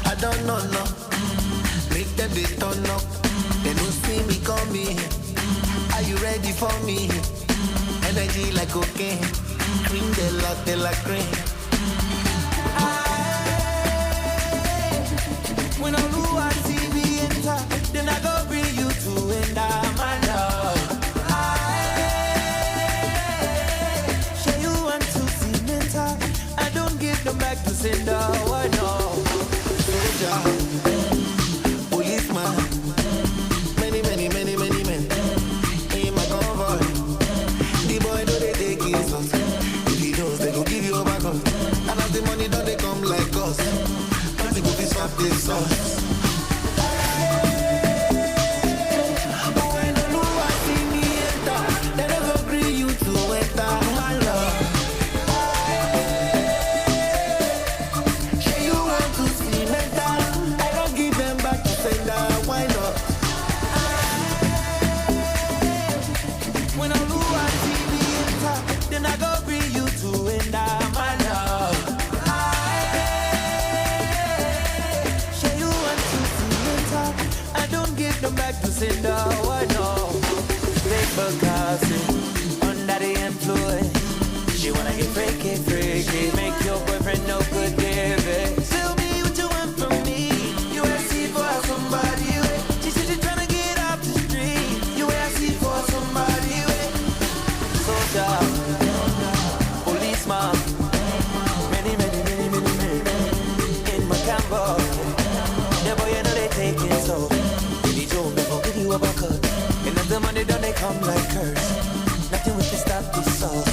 I don't know, no. Make them they turn up. They don't see me coming. Are you ready for me? Energy like cocaine. Cream de la cream. When I do a TV enter, then I go bring you to end my love. Show you want to see mental. I don't give them back to sender. Why no? Soldier, policeman, many men in my convoy. The boy know they take his us. If he knows they go give you a back up. And as the money don't they come like us. Nothing go be swap this sauce. soldier, policeman, many in my camera. Yeah, boy, you know they take it so. Baby Joe, never give you a bucket. And if the money don't they come like curse. Nothing will stop this song.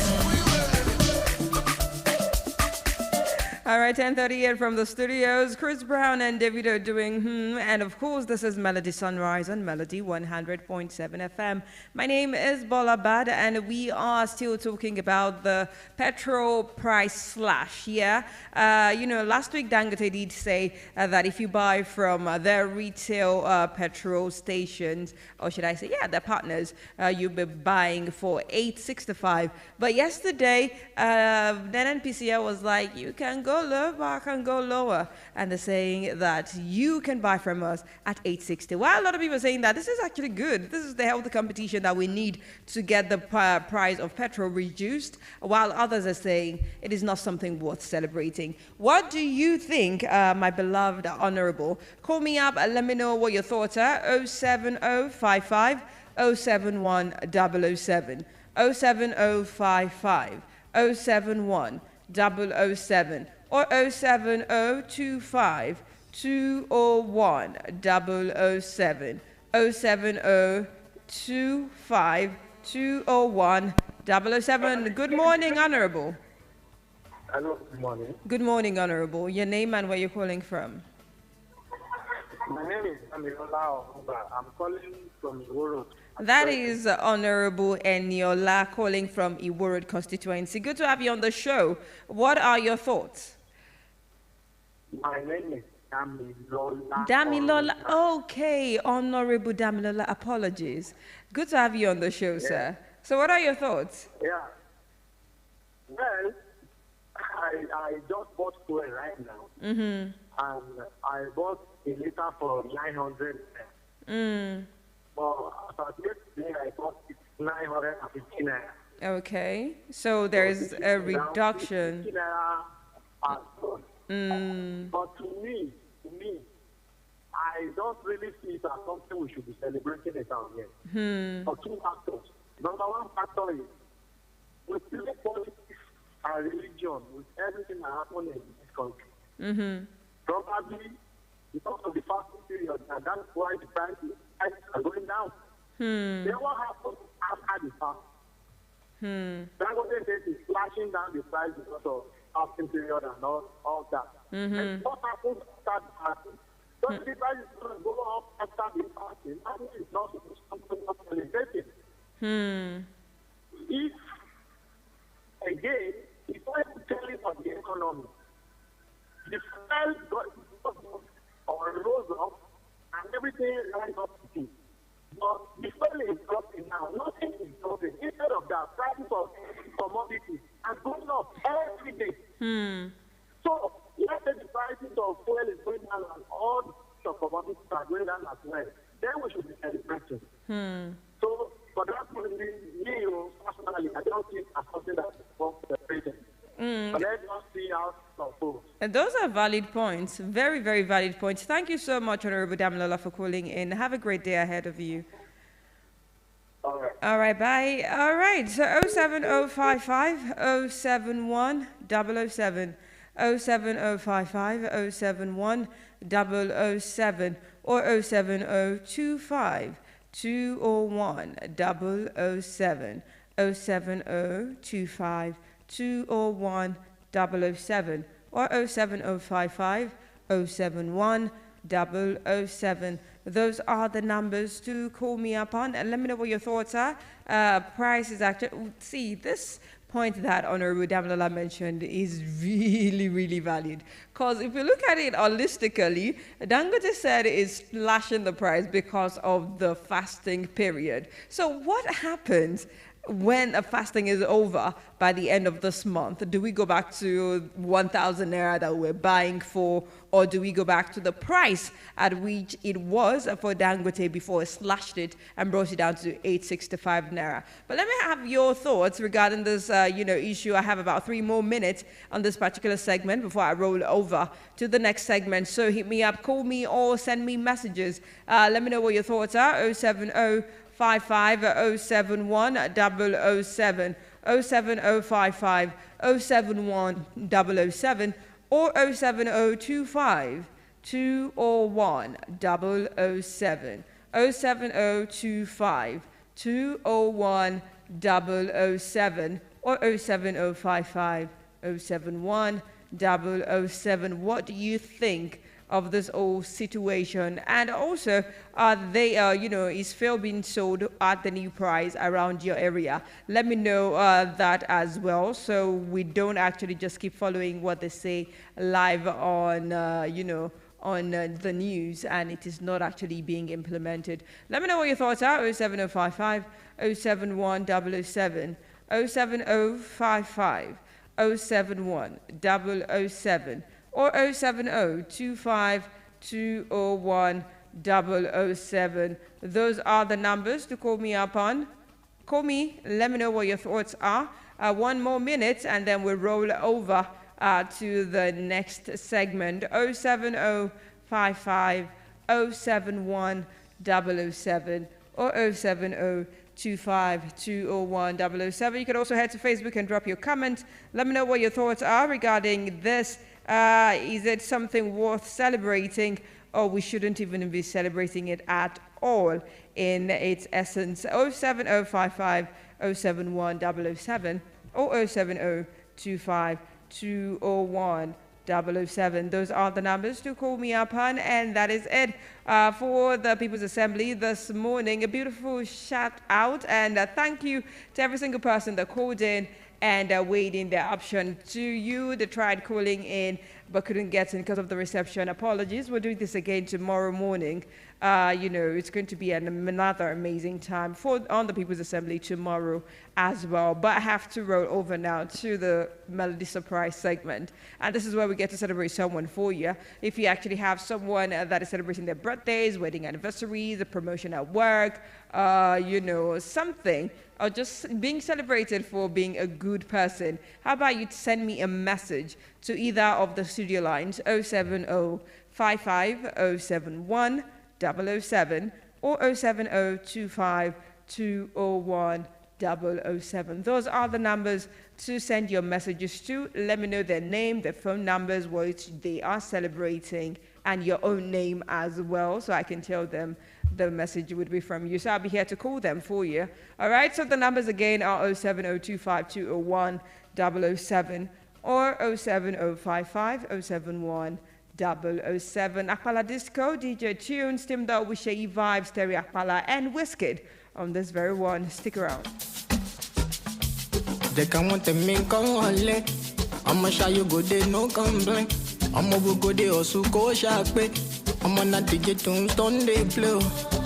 All right, 10:38 from the studios. Chris Brown and Davido doing and of course this is Melody Sunrise on Melody 100.7 FM. My name is Bolabad and we are still talking about the petrol price slash. Yeah, last week Dangote did say that if you buy from their retail petrol stations, or should I say, their partners, you'll be buying for $8.65. But yesterday, then NPCL was like, you can go low, but I can go lower. And they're saying that you can buy from us at $8.60. Well, a lot of people are saying that this is actually good. This is the healthy competition that we need to get the price of petrol reduced, while others are saying it is not something worth celebrating. What do you think, my beloved honorable? Call me up and let me know what your thoughts are. 07055 071 007. 07055 071 007 or 07025 201 007. 07025 201 007. Good morning, honorable. Hello, good morning. Good morning, honorable. Your name and where you're calling from? My name is Amiola Oba. I'm calling from Iworo. That is Honorable Eniola calling from Iworo constituency. Good to have you on the show. What are your thoughts? My name is Damilola. Damilola. Okay, Honorable Damilola. Apologies. Good to have you on the show, sir. So what are your thoughts? Yeah. Well, I just bought fuel right now. Mm-hmm. And I bought a liter for 900. Well, about yesterday, I bought it 915. Okay, so there's a reduction. But to me, I don't really see it as something we should be celebrating it out here. For two factors. Number one factor is with politics and religion, with everything that happened in this country. Probably because of the fasting period, and that's why the prices are going down. Then what happens after the fast? Dangote says it's slashing down the price because of fasting period and all that. And what happens after the fasting? So the price is going to go up after the fasting. That means it's not something not celebrating. If, again, it's like telling of the economy, the price got or rose up and everything ran up to it. But the fuel is dropping now, nothing is dropping. Instead of that, prices of commodities are going up every day. So let's say the prices of fuel is going down and all the commodities are going down as well. Then we should be celebrating. So for that reason, me personally, I don't think as something that is worth celebrating. But let's not see how it goes. And those are valid points. Very, very valid points. Thank you so much, Honorable Damilola, for calling in. Have a great day ahead of you. All right. All right, bye. All right, so 07055 071 007. 07055 071 007 or 07025 201 007. 07025 201 007 or 07055 071 007. Those are the numbers to call me up on and let me know what your thoughts are. Price is actually, see, this point that Honorable Damilola mentioned is really, really valid. Because if you look at it holistically, Dangote said is slashing the price because of the fasting period. So what happens when a fasting is over by the end of this month? Do we go back to 1,000 naira that we're buying for, or do we go back to the price at which it was for Dangote before it slashed it and brought it down to 865 naira? But let me have your thoughts regarding this, issue. I have about 3 more minutes on this particular segment before I roll over to the next segment. So hit me up, call me, or send me messages. Let me know what your thoughts are. 070 55 071 007 07055 071 007 or 07025 201 007. 07025 201 007 or 07055 071 007. What do you think of this whole situation? And also, is Phil being sold at the new price around your area? Let me know that as well, so we don't actually just keep following what they say live on, on the news, and it is not actually being implemented. Let me know what your thoughts are. 07055 071 007, 07055 071 007 or 07025 201 007. Those are the numbers to call me up on. Call me, let me know what your thoughts are. 1 more minute and then we'll roll over to the next segment. 07055 071 007 or 07025 201 007. You can also head to Facebook and drop your comment. Let me know what your thoughts are regarding this. Is it something worth celebrating, or we shouldn't even be celebrating it at all in its essence? 07055 071 007 or 07025 201 007. Those are the numbers to call me up on, and that is it for the People's Assembly this morning. A beautiful shout out and thank you to every single person that called in and waiting their option. To you that tried calling in but couldn't get in because of the reception, apologies. We'll do this again tomorrow morning. It's going to be another amazing time on the People's Assembly tomorrow as well. But I have to roll over now to the Melody Surprise segment. And this is where we get to celebrate someone for you. If you actually have someone that is celebrating their birthdays, wedding anniversaries, a promotion at work, something, or just being celebrated for being a good person, how about you send me a message to either of the studio lines, 07055 071 007 or 07025 201 007. Those are the numbers to send your messages to. Let me know their name, their phone numbers, what they are celebrating, and your own name as well, so I can tell them the message would be from you. So I'll be here to call them for you. All right, so the numbers again are 07025 201 007 or 07055 071 007. Akpala Disco, DJ Tunes, Tim Dog, Wishay Vibes, Terry Akpala, and Wizkid on this very one. Stick around. They can want to make a wallet. I'ma show you good, they no complaint. I'ma go they also go sharp. I'm on a DJ Tombstone, they blow.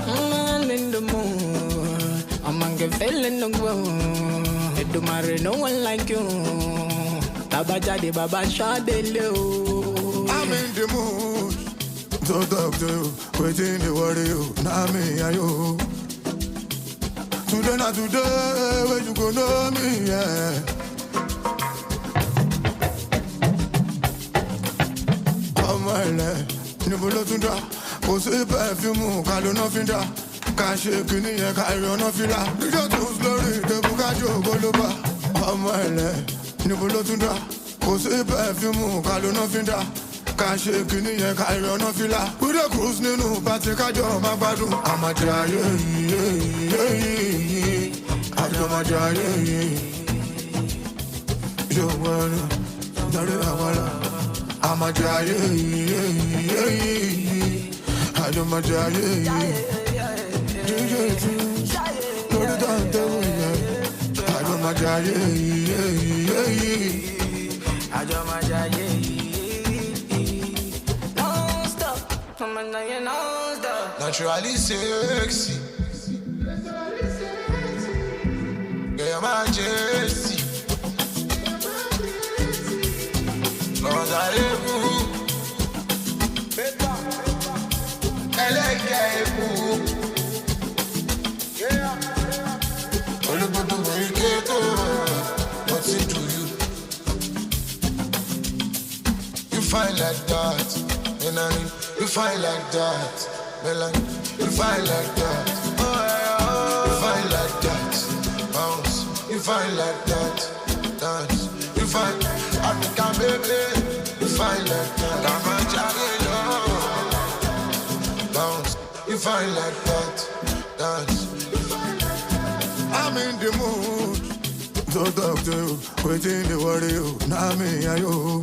I'm in the mood. I'm on get feeling the glow. It do matter, no one like you. Tabaja de Baba Shah de Leo. I'm in the mood. Don't talk to you. Waiting to worry you. Now me and you. Today not today. Where you go know me, yeah. Oh my love. Nibulo tunda, ose perfume, kalo no finda. Kashe kini ye kairo no fila. Lijo too slowly, the bukajo goloba. Oh my love, nibulo tunda, ose perfume, kalo no finda. Kashe kini ye kairo no fila. We the cruise ninu, pati kajo magbadu. I'ma try, I'ma try, yo wanna, dare awala. I'ma try, I'ma try, DJ Tunes, no the time, I'ma try, I'ma try, non-stop, I'ma try, non-stop. Naturally sexy, Your Majesty. Cause I live what's it to you? You fine like that, you fine like that, you fine like that, you fine like that, bounce, you fine like that, dance. You fine, African baby, you fine like that. I'm a child, bounce. You fine like that, dance. I'm in the mood to talk to you, waiting to worry you. Now me and you.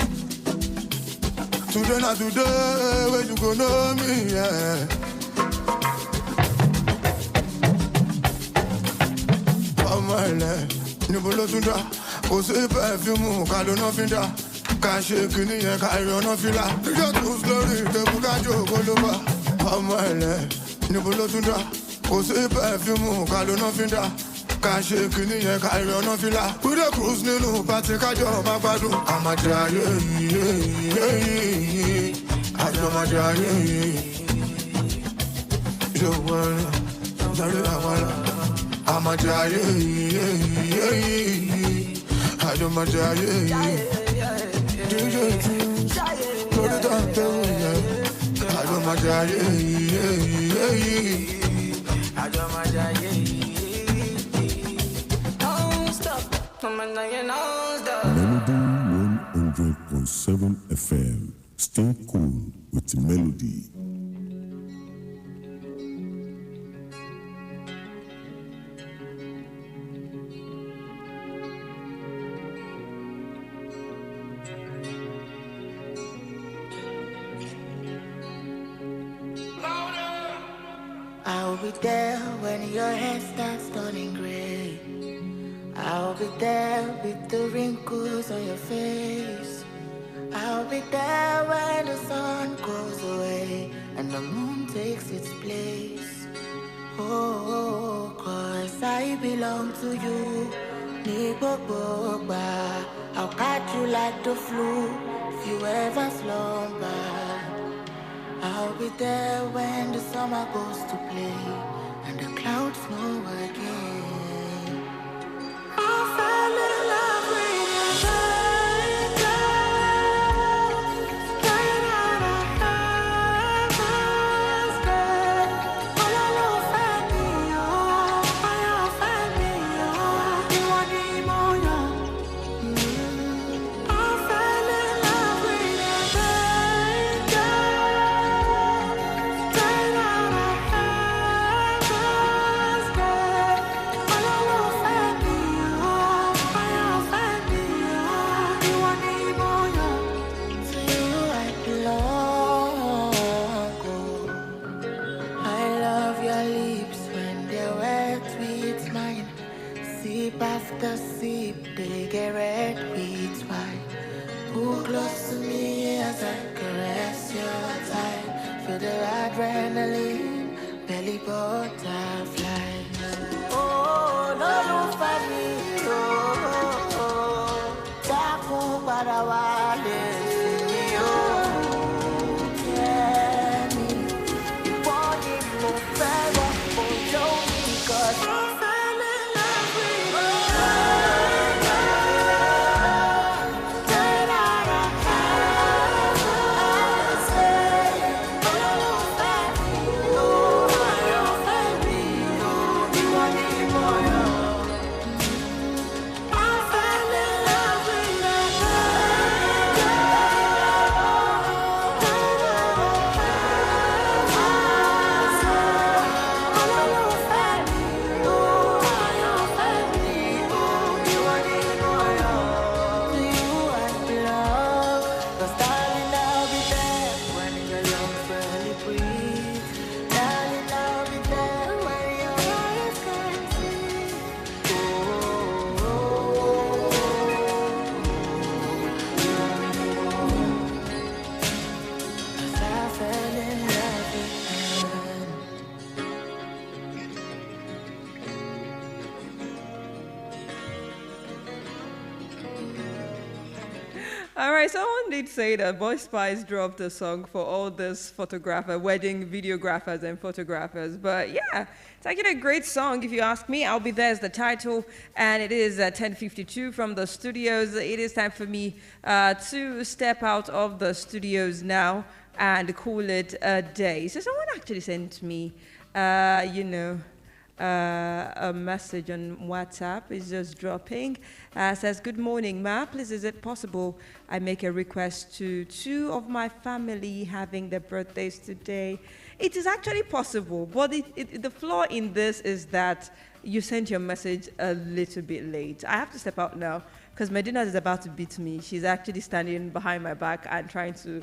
Today not today, where you go know me, yeah. Nibolo tunda, ose perfume, kalo no finda. Can shake ni e carry no fila. You too slowly, te buka jo goloba. Amale, nibolo tunda, ose perfume, kalo no finda. Can shake ni e carry no fila. We dey cruise ninu party kajo magbadu. Amaja ajo maja yo wanna, sorry I wanna. I'm a giant, I do my giant. DJ tunes, put it on the way. I do my giant, I do my giant. Don't stop, I'm a giant, don't stop. Melody 100.7 FM. Stay cool with Melody. I'll be there when your hair starts turning gray. I'll be there with the wrinkles on your face. I'll be there when the sun goes away and the moon takes its place. Oh, 'cause I belong to you. I'll catch you like the flu if you ever slumber. I'll be there when the summer goes to play and the clouds snow again. I fell in love with you. After sip, they get red with wine. Pull close to me as I caress your thigh. Feel the adrenaline, belly butterflies. Oh, no, no, for me, oh, Taku Parawale, yeah, me, body move better, oh, don't because All right, someone did say that Boy Spice dropped a song for all these wedding videographers and photographers. But yeah, it's actually a great song if you ask me. I'll Be There is the title, and it is 10:52 from the studios. It is time for me to step out of the studios now and call it a day. So someone actually sent me, a message on WhatsApp. It's just dropping. Says, good morning, Ma. Please, is it possible I make a request to two of my family having their birthdays today? It is actually possible, but the flaw in this is that you sent your message a little bit late. I have to step out now because Medina is about to beat me. She's actually standing behind my back and trying to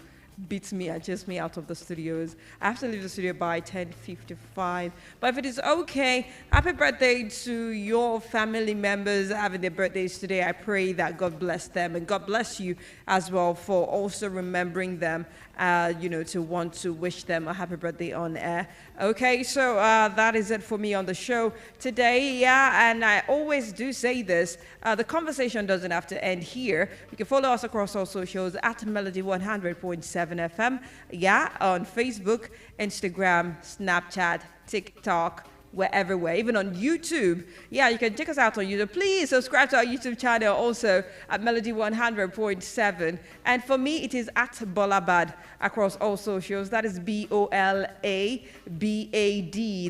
beat me and chase me out of the studios. I have to leave the studio by 10:55. But if it is okay, happy birthday to your family members having their birthdays today. I pray that God bless them and God bless you as well for also remembering them, to want to wish them a happy birthday on air. Okay, so that is it for me on the show today. Yeah, and I always do say this, the conversation doesn't have to end here. You can follow us across all socials at Melody 100.7 FM. Yeah, on Facebook, Instagram, Snapchat, TikTok, we're everywhere, even on YouTube. Yeah, you can check us out on YouTube. Please subscribe to our YouTube channel also at Melody 100.7. And for me, it is at Bolabad across all socials. That is BOLABAD.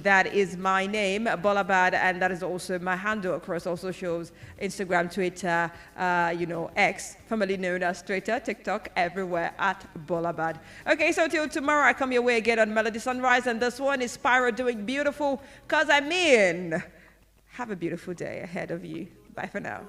That is my name, Bolabad, and that is also my handle across all socials: Instagram, Twitter, X, formerly known as Twitter, TikTok, everywhere at Bolabad. Okay, so till tomorrow, I come your way again on Melody Sunrise, and this one is Spyro doing beautiful. Have a beautiful day ahead of you. Bye for now.